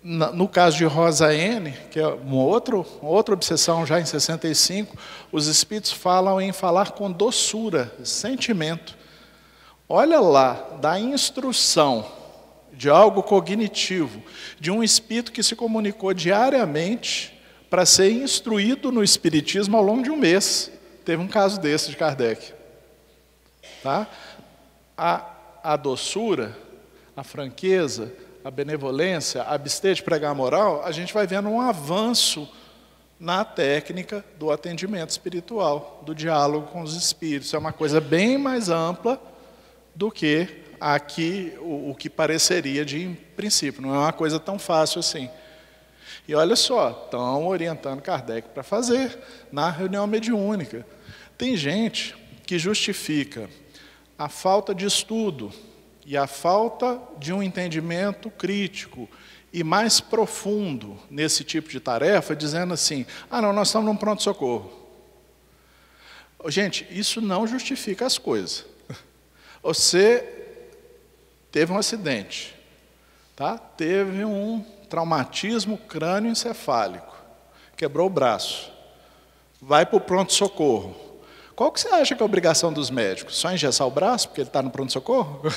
No caso de Rosa N., que é uma outra obsessão já em 65, os espíritos falam em falar com doçura, sentimento. Olha lá, da instrução de algo cognitivo, de um espírito que se comunicou diariamente para ser instruído no espiritismo ao longo de um mês. Teve um caso desse de Kardec. Tá? A doçura, a franqueza, a benevolência, a abster de pregar a moral, a gente vai vendo um avanço na técnica do atendimento espiritual, do diálogo com os espíritos. É uma coisa bem mais ampla do que aqui o que pareceria de princípio. Não é uma coisa tão fácil assim. E olha só, estão orientando Kardec para fazer na reunião mediúnica. Tem gente que justifica a falta de estudo e a falta de um entendimento crítico e mais profundo nesse tipo de tarefa, dizendo assim, não, nós estamos num pronto-socorro. Gente, isso não justifica as coisas. Você teve um acidente, tá? Teve um traumatismo crânioencefálico, quebrou o braço, vai para o pronto-socorro. Qual que você acha que é a obrigação dos médicos? Só engessar o braço, porque ele está no pronto-socorro?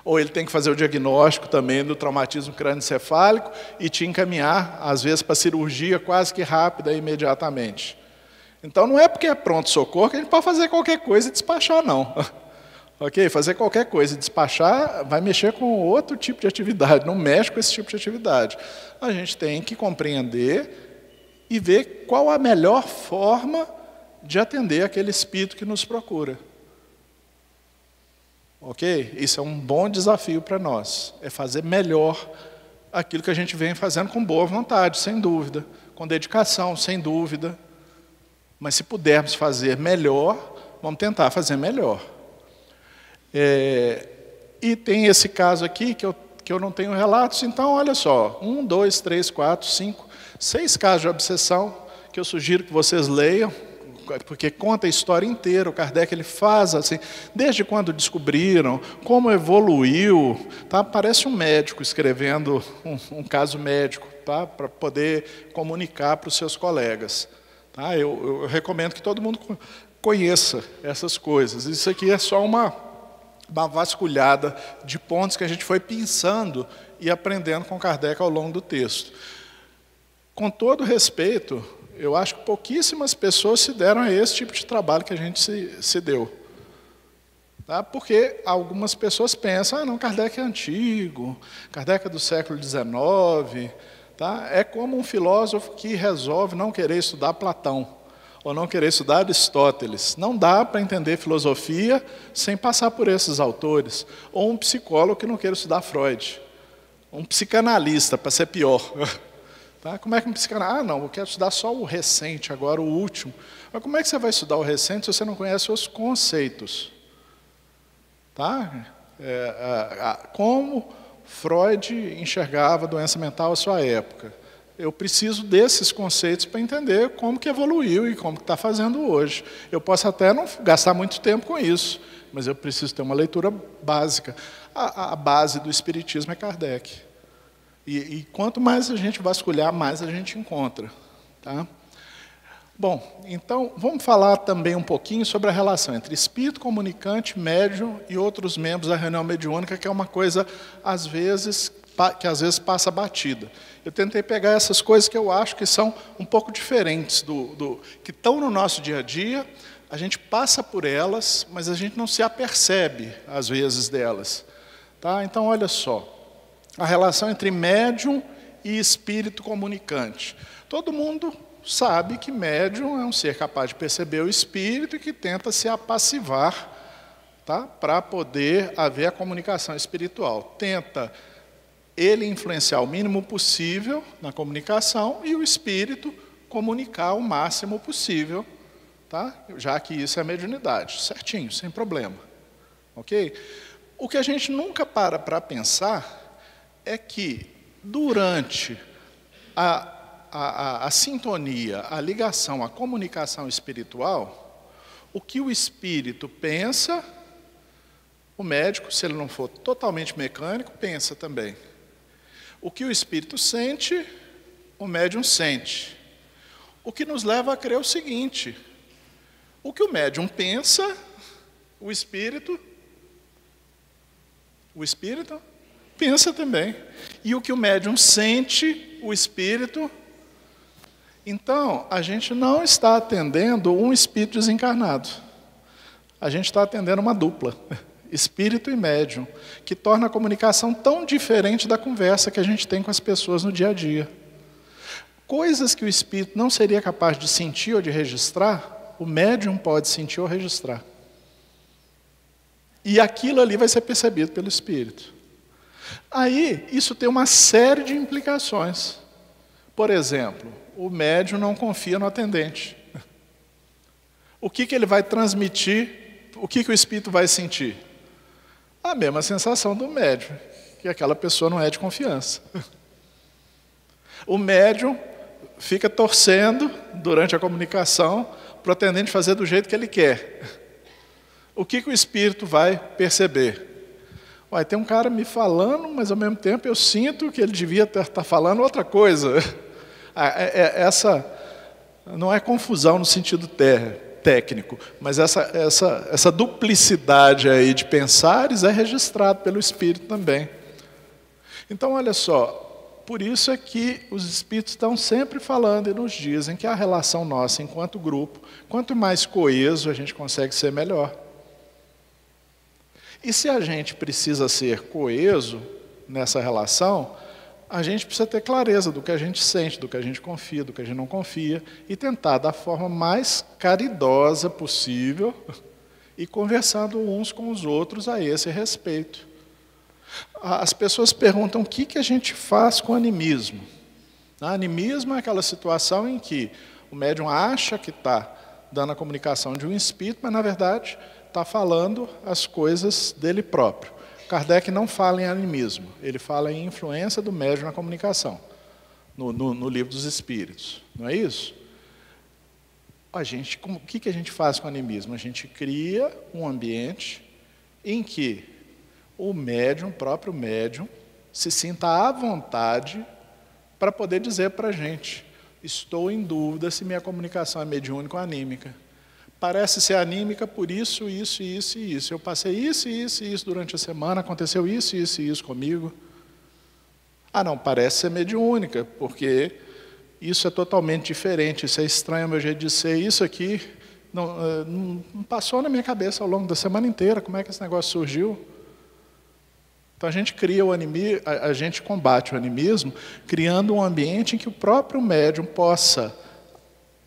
Ou ele tem que fazer o diagnóstico também do traumatismo crânioencefálico e te encaminhar, às vezes, para cirurgia quase que rápida e imediatamente. Então, não é porque é pronto-socorro que a gente pode fazer qualquer coisa e despachar, não. Ok? Fazer qualquer coisa e despachar vai mexer com outro tipo de atividade, não mexe com esse tipo de atividade. A gente tem que compreender e ver qual a melhor forma de atender aquele espírito que nos procura. Ok? Isso é um bom desafio para nós. É fazer melhor aquilo que a gente vem fazendo com boa vontade, sem dúvida. Com dedicação, sem dúvida. Mas se pudermos fazer melhor, vamos tentar fazer melhor. E tem esse caso aqui, que eu não tenho relatos. Então, olha só. 1, 2, 3, 4, 5, 6 casos de obsessão, que eu sugiro que vocês leiam, porque conta a história inteira. O Kardec ele faz assim, desde quando descobriram, como evoluiu, tá? Parece um médico escrevendo um caso médico, tá? Para poder comunicar para os seus colegas. Tá? Eu recomendo que todo mundo conheça essas coisas. Isso aqui é só uma vasculhada de pontos que a gente foi pensando e aprendendo com Kardec ao longo do texto. Com todo respeito, eu acho que pouquíssimas pessoas se deram a esse tipo de trabalho que a gente se deu. Tá? Porque algumas pessoas pensam, não, Kardec é antigo, Kardec é do século XIX. Tá? É como um filósofo que resolve não querer estudar Platão, ou não querer estudar Aristóteles. Não dá para entender filosofia sem passar por esses autores. Ou um psicólogo que não queira estudar Freud. Um psicanalista, para ser pior. Tá? Como é que um psicanalista... não, eu quero estudar só o recente, agora o último. Mas como é que você vai estudar o recente se você não conhece os conceitos? Tá? Como Freud enxergava a doença mental à sua época? Eu preciso desses conceitos para entender como que evoluiu e como que está fazendo hoje. Eu posso até não gastar muito tempo com isso, mas eu preciso ter uma leitura básica. A base do espiritismo é Kardec. E quanto mais a gente vasculhar, mais a gente encontra. Tá? Bom, então, vamos falar também um pouquinho sobre a relação entre espírito comunicante, médium e outros membros da reunião mediúnica, que é uma coisa, que às vezes passa batida. Eu tentei pegar essas coisas que eu acho que são um pouco diferentes, que estão no nosso dia a dia, a gente passa por elas, mas a gente não se apercebe, às vezes, delas. Tá? Então, olha só. A relação entre médium e espírito comunicante. Todo mundo sabe que médium é um ser capaz de perceber o espírito e que tenta se apassivar, tá? Para poder haver a comunicação espiritual. Tenta ele influenciar o mínimo possível na comunicação e o espírito comunicar o máximo possível, tá? Já que isso é mediunidade, certinho, sem problema. Ok? O que a gente nunca para pensar é que durante a sintonia, a ligação, a comunicação espiritual, o que o espírito pensa, o médico, se ele não for totalmente mecânico, pensa também. O que o espírito sente, o médium sente. O que nos leva a crer o seguinte: o que o médium pensa, o espírito pensa também. E o que o médium sente, o espírito. Então, a gente não está atendendo um espírito desencarnado. A gente está atendendo uma dupla, espírito e médium, que torna a comunicação tão diferente da conversa que a gente tem com as pessoas no dia a dia. Coisas que o espírito não seria capaz de sentir ou de registrar, o médium pode sentir ou registrar. E aquilo ali vai ser percebido pelo espírito. Aí, isso tem uma série de implicações. Por exemplo, o médium não confia no atendente. O que ele vai transmitir? O que o espírito vai sentir? A mesma sensação do médium, que aquela pessoa não é de confiança. O médium fica torcendo durante a comunicação para o atendente fazer do jeito que ele quer. O que o espírito vai perceber? Tem um cara me falando, mas ao mesmo tempo eu sinto que ele devia estar falando outra coisa. Essa não é confusão no sentido técnico, mas essa duplicidade aí de pensares é registrado pelo espírito também. Então, olha só, por isso é que os espíritos estão sempre falando e nos dizem que a relação nossa enquanto grupo, quanto mais coeso a gente consegue ser, melhor. E se a gente precisa ser coeso nessa relação, a gente precisa ter clareza do que a gente sente, do que a gente confia, do que a gente não confia, e tentar da forma mais caridosa possível e conversando uns com os outros a esse respeito. As pessoas perguntam o que a gente faz com animismo. Animismo é aquela situação em que o médium acha que está dando a comunicação de um espírito, mas na verdade está falando as coisas dele próprio. Kardec não fala em animismo, ele fala em influência do médium na comunicação, no Livro dos Espíritos, não é isso? O que a gente faz com o animismo? A gente cria um ambiente em que o próprio médium, se sinta à vontade para poder dizer para a gente: estou em dúvida se minha comunicação é mediúnica ou anímica. Parece ser anímica por isso, isso, isso e isso. Eu passei isso, isso e isso durante a semana, aconteceu isso, isso e isso comigo. Não, parece ser mediúnica, porque isso é totalmente diferente, isso é estranho ao meu jeito de ser, isso aqui não passou na minha cabeça ao longo da semana inteira, como é que esse negócio surgiu? Então a gente cria a gente combate o animismo, criando um ambiente em que o próprio médium possa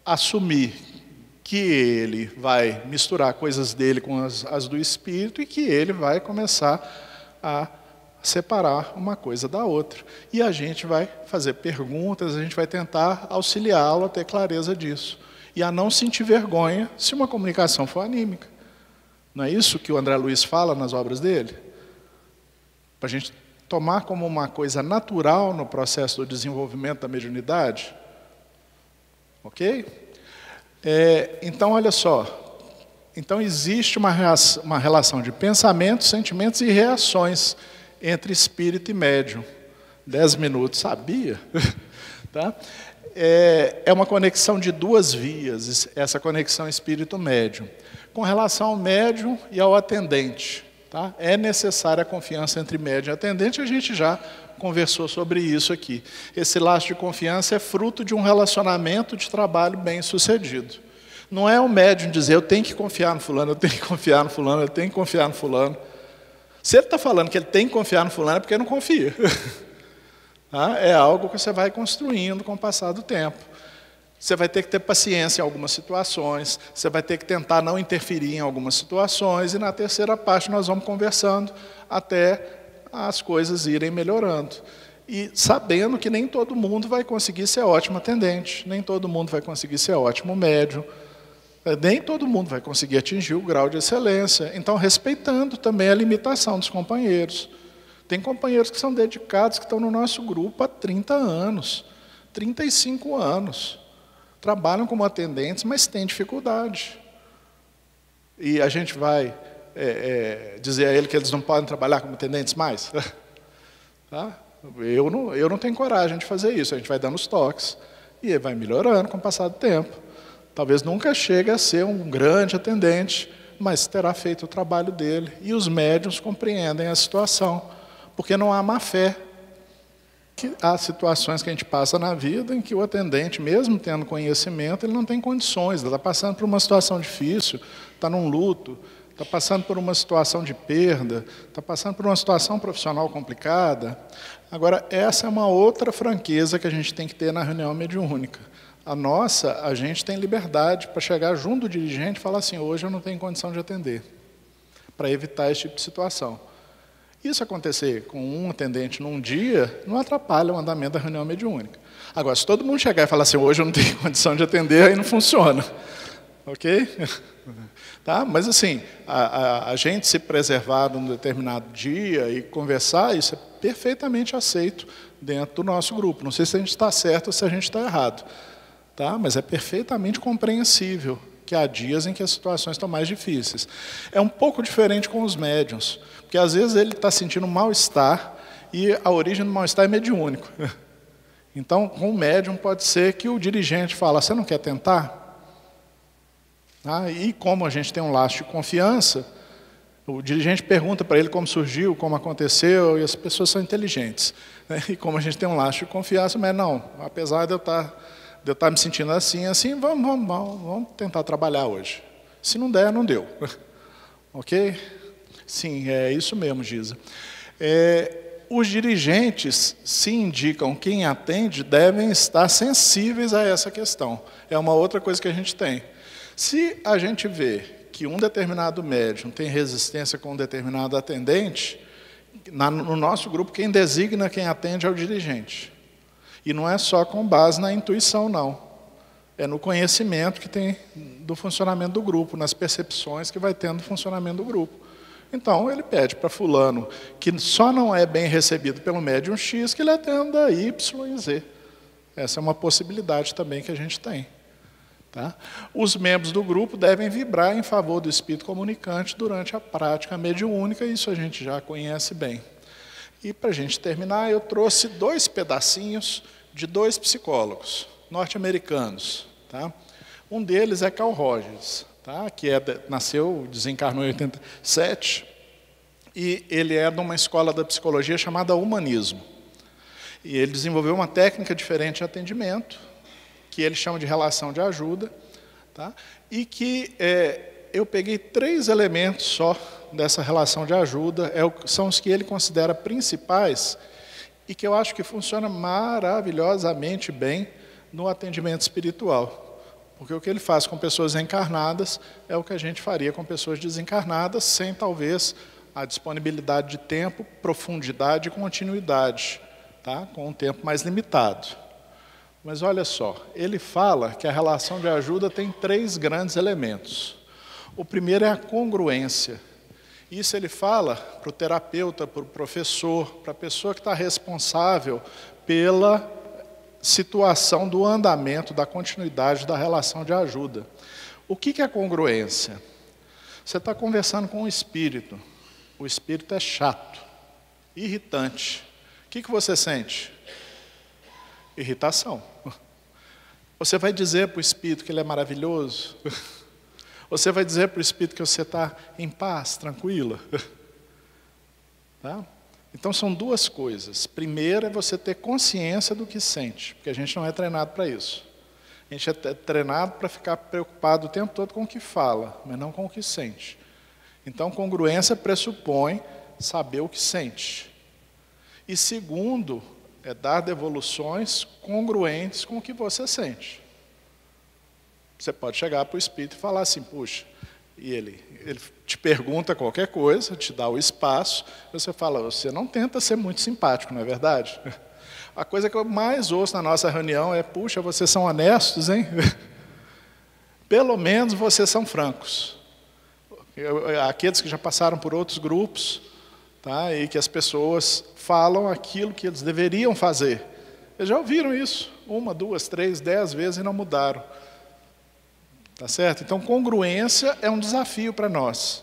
assumir que ele vai misturar coisas dele com as do espírito e que ele vai começar a separar uma coisa da outra. E a gente vai fazer perguntas, a gente vai tentar auxiliá-lo a ter clareza disso. E a não sentir vergonha se uma comunicação for anímica. Não é isso que o André Luiz fala nas obras dele? Para a gente tomar como uma coisa natural no processo do desenvolvimento da mediunidade. Ok? Então, olha só. Então, existe uma relação de pensamentos, sentimentos e reações entre espírito e médium. 10 minutos, sabia? Tá? É uma conexão de duas vias, essa conexão espírito-médium. Com relação ao médium e ao atendente. Tá? É necessária a confiança entre médium e atendente, a gente já conversou sobre isso aqui. Esse laço de confiança é fruto de um relacionamento de trabalho bem sucedido. Não é o médium dizer: eu tenho que confiar no fulano, eu tenho que confiar no fulano, eu tenho que confiar no fulano. Se ele está falando que ele tem que confiar no fulano, é porque ele não confia. Tá? É algo que você vai construindo com o passar do tempo. Você vai ter que ter paciência em algumas situações, você vai ter que tentar não interferir em algumas situações, e na terceira parte nós vamos conversando até as coisas irem melhorando. E sabendo que nem todo mundo vai conseguir ser ótimo atendente, nem todo mundo vai conseguir ser ótimo médium, nem todo mundo vai conseguir atingir o grau de excelência. Então, respeitando também a limitação dos companheiros. Tem companheiros que são dedicados, que estão no nosso grupo há 30 anos, 35 anos. Trabalham como atendentes, mas têm dificuldade. E a gente vai dizer a ele que eles não podem trabalhar como atendentes mais? Tá? Eu não tenho coragem de fazer isso. A gente vai dando os toques e ele vai melhorando com o passar do tempo. Talvez nunca chegue a ser um grande atendente, mas terá feito o trabalho dele. E os médiuns compreendem a situação, porque não há má fé. Há situações que a gente passa na vida em que o atendente, mesmo tendo conhecimento, ele não tem condições, ele está passando por uma situação difícil, está num luto, está passando por uma situação de perda, está passando por uma situação profissional complicada. Agora, essa é uma outra franqueza que a gente tem que ter na reunião mediúnica. A gente tem liberdade para chegar junto do dirigente e falar assim, hoje eu não tenho condição de atender, para evitar esse tipo de situação. Isso acontecer com um atendente num dia, não atrapalha o andamento da reunião mediúnica. Agora, se todo mundo chegar e falar assim, hoje eu não tenho condição de atender, aí não funciona. Ok? Tá? Mas assim, a gente se preservar num determinado dia e conversar, isso é perfeitamente aceito dentro do nosso grupo. Não sei se a gente está certo ou se a gente está errado. Tá? Mas é perfeitamente compreensível que há dias em que as situações estão mais difíceis. É um pouco diferente com os médiuns, porque às vezes ele está sentindo um mal-estar e a origem do mal-estar é mediúnico. Então, com o médium pode ser que o dirigente fala, você não quer tentar? E como a gente tem um laço de confiança, o dirigente pergunta para ele como surgiu, como aconteceu, e as pessoas são inteligentes. Né? E como a gente tem um laço de confiança, mas não, apesar de eu estar me sentindo assim, vamos tentar trabalhar hoje. Se não der, não deu. Ok? Sim, é isso mesmo, Giza. Os dirigentes, se indicam quem atende, devem estar sensíveis a essa questão. É uma outra coisa que a gente tem. Se a gente vê que um determinado médium tem resistência com um determinado atendente, no nosso grupo, quem designa quem atende é o dirigente. E não é só com base na intuição, não. É no conhecimento que tem do funcionamento do grupo, nas percepções que vai tendo do funcionamento do grupo. Então, ele pede para fulano, que só não é bem recebido pelo médium X, que ele atenda Y e Z. Essa é uma possibilidade também que a gente tem. Tá? Os membros do grupo devem vibrar em favor do espírito comunicante durante a prática mediúnica, isso a gente já conhece bem. E para a gente terminar, eu trouxe 2 pedacinhos de 2 psicólogos norte-americanos. Tá? Um deles é Carl Rogers, tá? Que desencarnou em 87, e ele é de uma escola da psicologia chamada Humanismo. E ele desenvolveu uma técnica diferente de atendimento, que ele chama de relação de ajuda, tá? E que eu peguei 3 elementos só dessa relação de ajuda, são os que ele considera principais e que eu acho que funciona maravilhosamente bem no atendimento espiritual. Porque o que ele faz com pessoas encarnadas é o que a gente faria com pessoas desencarnadas, sem talvez a disponibilidade de tempo, profundidade e continuidade, tá? Com um tempo mais limitado. Mas olha só, ele fala que a relação de ajuda tem 3 grandes elementos. O primeiro é a congruência. Isso ele fala para o terapeuta, para o professor, para a pessoa que está responsável pela situação do andamento, da continuidade da relação de ajuda. O que é congruência? Você está conversando com um espírito. O espírito é chato, irritante. O que você sente? Irritação. Você vai dizer para o espírito que ele é maravilhoso? Você vai dizer para o espírito que você está em paz, tranquila? Tá? Então são 2 coisas. Primeiro é você ter consciência do que sente, porque a gente não é treinado para isso. A gente é treinado para ficar preocupado o tempo todo com o que fala, mas não com o que sente. Então congruência pressupõe saber o que sente. E segundo, é dar devoluções congruentes com o que você sente. Você pode chegar para o espírito e falar assim, puxa, e ele te pergunta qualquer coisa, te dá o espaço, você fala, você não tenta ser muito simpático, não é verdade? A coisa que eu mais ouço na nossa reunião é: puxa, vocês são honestos, hein? Pelo menos vocês são francos. Aqueles que já passaram por outros grupos, tá? E que as pessoas falam aquilo que eles deveriam fazer. Eles já ouviram isso 1, 2, 3, 10 vezes e não mudaram. Tá certo? Então, congruência é um desafio para nós.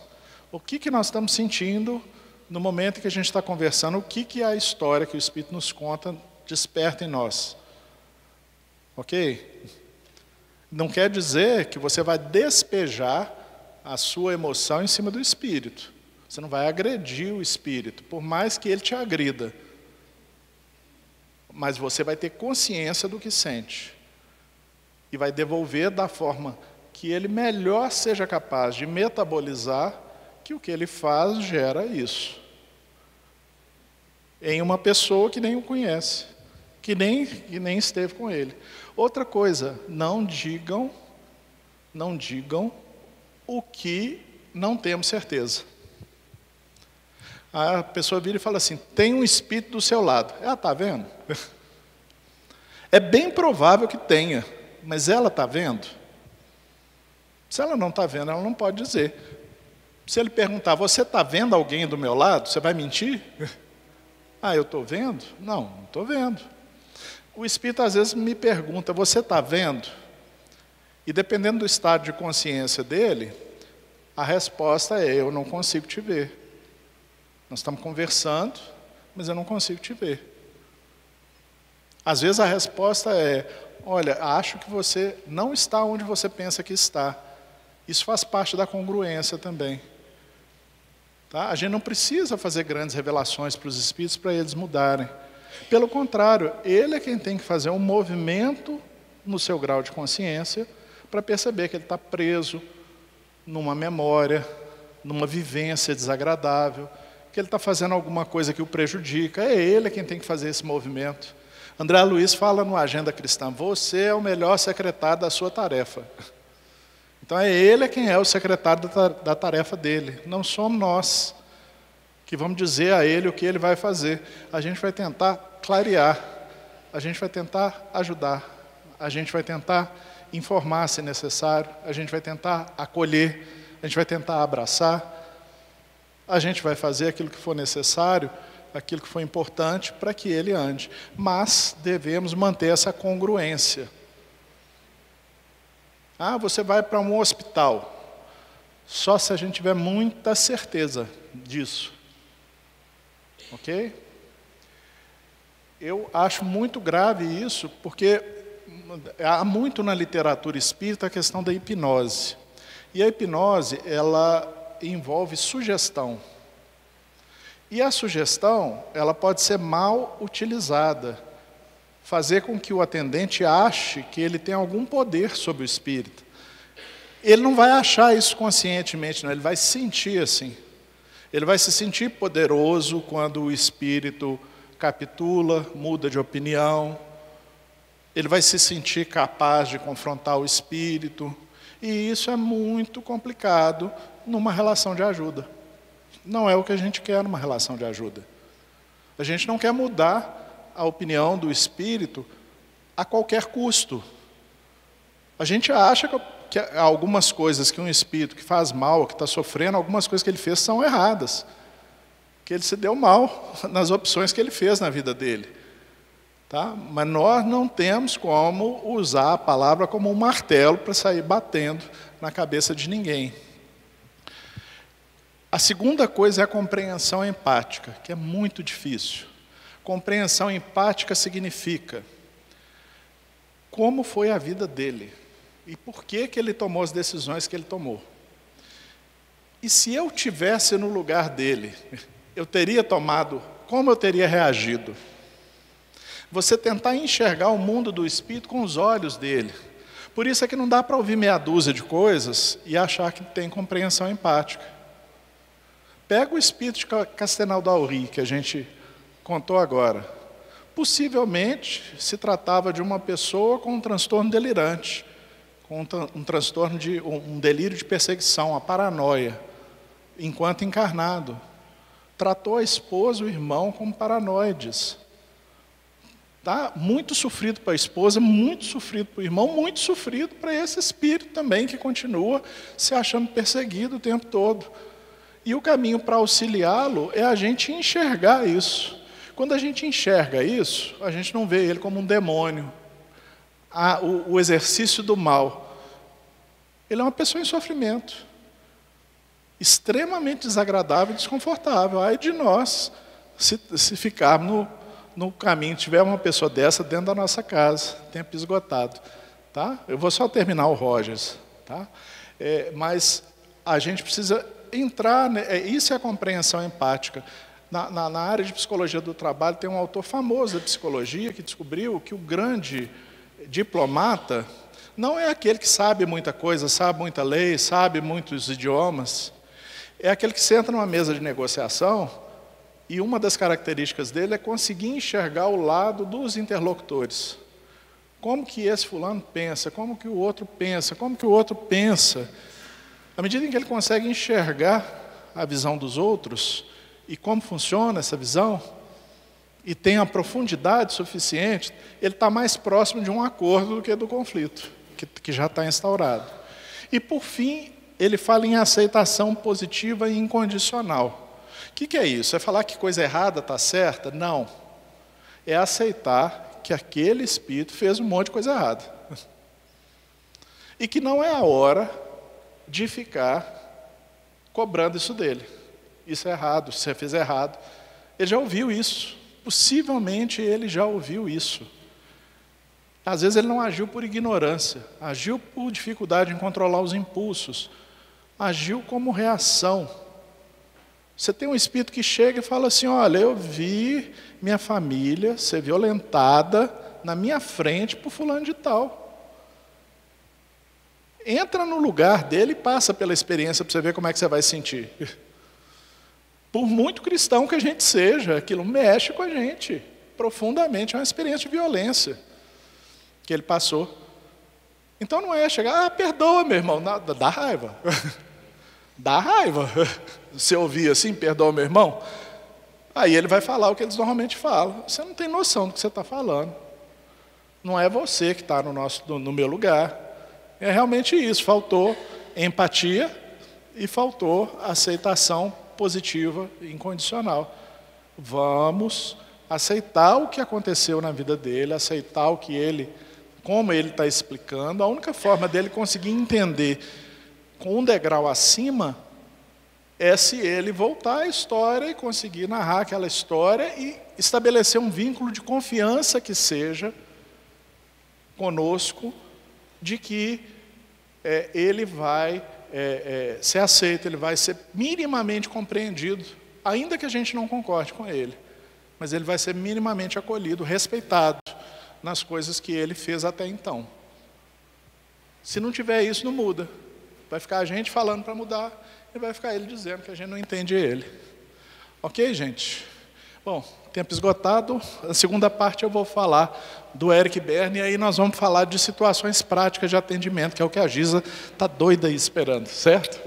O que nós estamos sentindo no momento que a gente está conversando? O que é a história que o Espírito nos conta, desperta em nós? Ok? Não quer dizer que você vai despejar a sua emoção em cima do Espírito. Você não vai agredir o Espírito, por mais que ele te agrida. Mas você vai ter consciência do que sente. E vai devolver da forma que ele melhor seja capaz de metabolizar, que o que ele faz gera isso. Em uma pessoa que nem o conhece, que nem esteve com ele. Outra coisa, não digam o que não temos certeza. A pessoa vira e fala assim: tem um espírito do seu lado. Ela está vendo? É bem provável que tenha, mas ela está vendo? Se ela não está vendo, ela não pode dizer. Se ele perguntar: você está vendo alguém do meu lado? Você vai mentir? Ah, eu estou vendo? Não estou vendo. O Espírito às vezes me pergunta: você está vendo? E dependendo do estado de consciência dele, a resposta é: eu não consigo te ver. Nós estamos conversando, mas eu não consigo te ver. Às vezes a resposta é: olha, acho que você não está onde você pensa que está. Isso faz parte da congruência também. Tá? A gente não precisa fazer grandes revelações para os espíritos para eles mudarem. Pelo contrário, ele é quem tem que fazer um movimento no seu grau de consciência para perceber que ele está preso numa memória, numa vivência desagradável, que ele está fazendo alguma coisa que o prejudica. É ele quem tem que fazer esse movimento. André Luiz fala no Agenda Cristã: você é o melhor secretário da sua tarefa. Então é ele quem é o secretário da tarefa dele. Não somos nós que vamos dizer a ele o que ele vai fazer. A gente vai tentar clarear, a gente vai tentar ajudar, a gente vai tentar informar se necessário, a gente vai tentar acolher, a gente vai tentar abraçar, a gente vai fazer aquilo que for necessário, aquilo que for importante para que ele ande. Mas devemos manter essa congruência. Ah, você vai para um hospital. Só se a gente tiver muita certeza disso. Ok? Eu acho muito grave isso, porque há muito na literatura espírita a questão da hipnose. E a hipnose, ela envolve sugestão. E a sugestão, ela pode ser mal utilizada. Fazer com que o atendente ache que ele tem algum poder sobre o espírito. Ele não vai achar isso conscientemente, não. Ele vai se sentir assim. Ele vai se sentir poderoso quando o espírito capitula, muda de opinião. Ele vai se sentir capaz de confrontar o espírito. E isso é muito complicado numa relação de ajuda. Não é o que a gente quer numa relação de ajuda. A gente não quer mudar a opinião do espírito a qualquer custo. A gente acha que algumas coisas que um espírito que faz mal, que está sofrendo, algumas coisas que ele fez são erradas. Que ele se deu mal nas opções que ele fez na vida dele. Tá? Mas nós não temos como usar a palavra como um martelo para sair batendo na cabeça de ninguém. A segunda coisa é a compreensão empática, que é muito difícil. Compreensão empática significa como foi a vida dele e por que ele tomou as decisões que ele tomou. E se eu tivesse no lugar dele, eu teria tomado, como eu teria reagido? Você tentar enxergar o mundo do espírito com os olhos dele. Por isso é que não dá para ouvir meia dúzia de coisas e achar que tem compreensão empática. Pega o espírito de Castelnau d'Auri, que a gente contou agora. Possivelmente se tratava de uma pessoa com um transtorno delirante, com um transtorno de um delírio de perseguição, a paranoia, enquanto encarnado. Tratou a esposa e o irmão como paranoides. Tá? Muito sofrido para a esposa, muito sofrido para o irmão, muito sofrido para esse espírito também que continua se achando perseguido o tempo todo. E o caminho para auxiliá-lo é a gente enxergar isso. Quando a gente enxerga isso, a gente não vê ele como um demônio, o exercício do mal. Ele é uma pessoa em sofrimento, extremamente desagradável e desconfortável. Ai de nós, se ficarmos no caminho, tiver uma pessoa dessa dentro da nossa casa, tempo esgotado. Tá? Eu vou só terminar o Rogers. Tá? Mas a gente precisa entrar, né? Isso é a compreensão empática. Na área de psicologia do trabalho, tem um autor famoso da psicologia que descobriu que o grande diplomata não é aquele que sabe muita coisa, sabe muita lei, sabe muitos idiomas. É aquele que senta numa mesa de negociação e uma das características dele é conseguir enxergar o lado dos interlocutores. Como que esse fulano pensa, como que o outro pensa, como que o outro pensa. À medida em que ele consegue enxergar a visão dos outros e como funciona essa visão, e tem a profundidade suficiente, ele está mais próximo de um acordo do que do conflito, que já está instaurado. E, por fim, ele fala em aceitação positiva e incondicional. O que é isso? É falar que coisa errada está certa? Não. É aceitar que aquele espírito fez um monte de coisa errada. E que não é a hora de ficar cobrando isso dele. Isso é errado, você fez errado. Ele já ouviu isso. Possivelmente ele já ouviu isso. Às vezes ele não agiu por ignorância, agiu por dificuldade em controlar os impulsos, agiu como reação. Você tem um espírito que chega e fala assim, olha, eu vi minha família ser violentada na minha frente por fulano de tal. Entra no lugar dele e passa pela experiência para você ver como é que você vai sentir. Por muito cristão que a gente seja, aquilo mexe com a gente profundamente, é uma experiência de violência que ele passou. Então não é chegar, perdoa meu irmão, dá raiva. Dá raiva. Você ouvir assim, perdoa meu irmão? Aí ele vai falar o que eles normalmente falam. Você não tem noção do que você está falando. Não é você que está no meu lugar. É realmente isso, faltou empatia e faltou aceitação positiva e incondicional. Vamos aceitar o que aconteceu na vida dele, aceitar o que ele, como ele está explicando. A única forma dele conseguir entender com um degrau acima é se ele voltar à história e conseguir narrar aquela história e estabelecer um vínculo de confiança que seja conosco, de que ele vai ser aceito, ele vai ser minimamente compreendido, ainda que a gente não concorde com ele, mas ele vai ser minimamente acolhido, respeitado nas coisas que ele fez até então. Se não tiver isso, não muda. Vai ficar a gente falando para mudar e vai ficar ele dizendo que a gente não entende ele. Ok, gente? Bom, tempo esgotado. A segunda parte eu vou falar do Eric Berne e aí nós vamos falar de situações práticas de atendimento, que é o que a Giza está doida aí esperando, certo?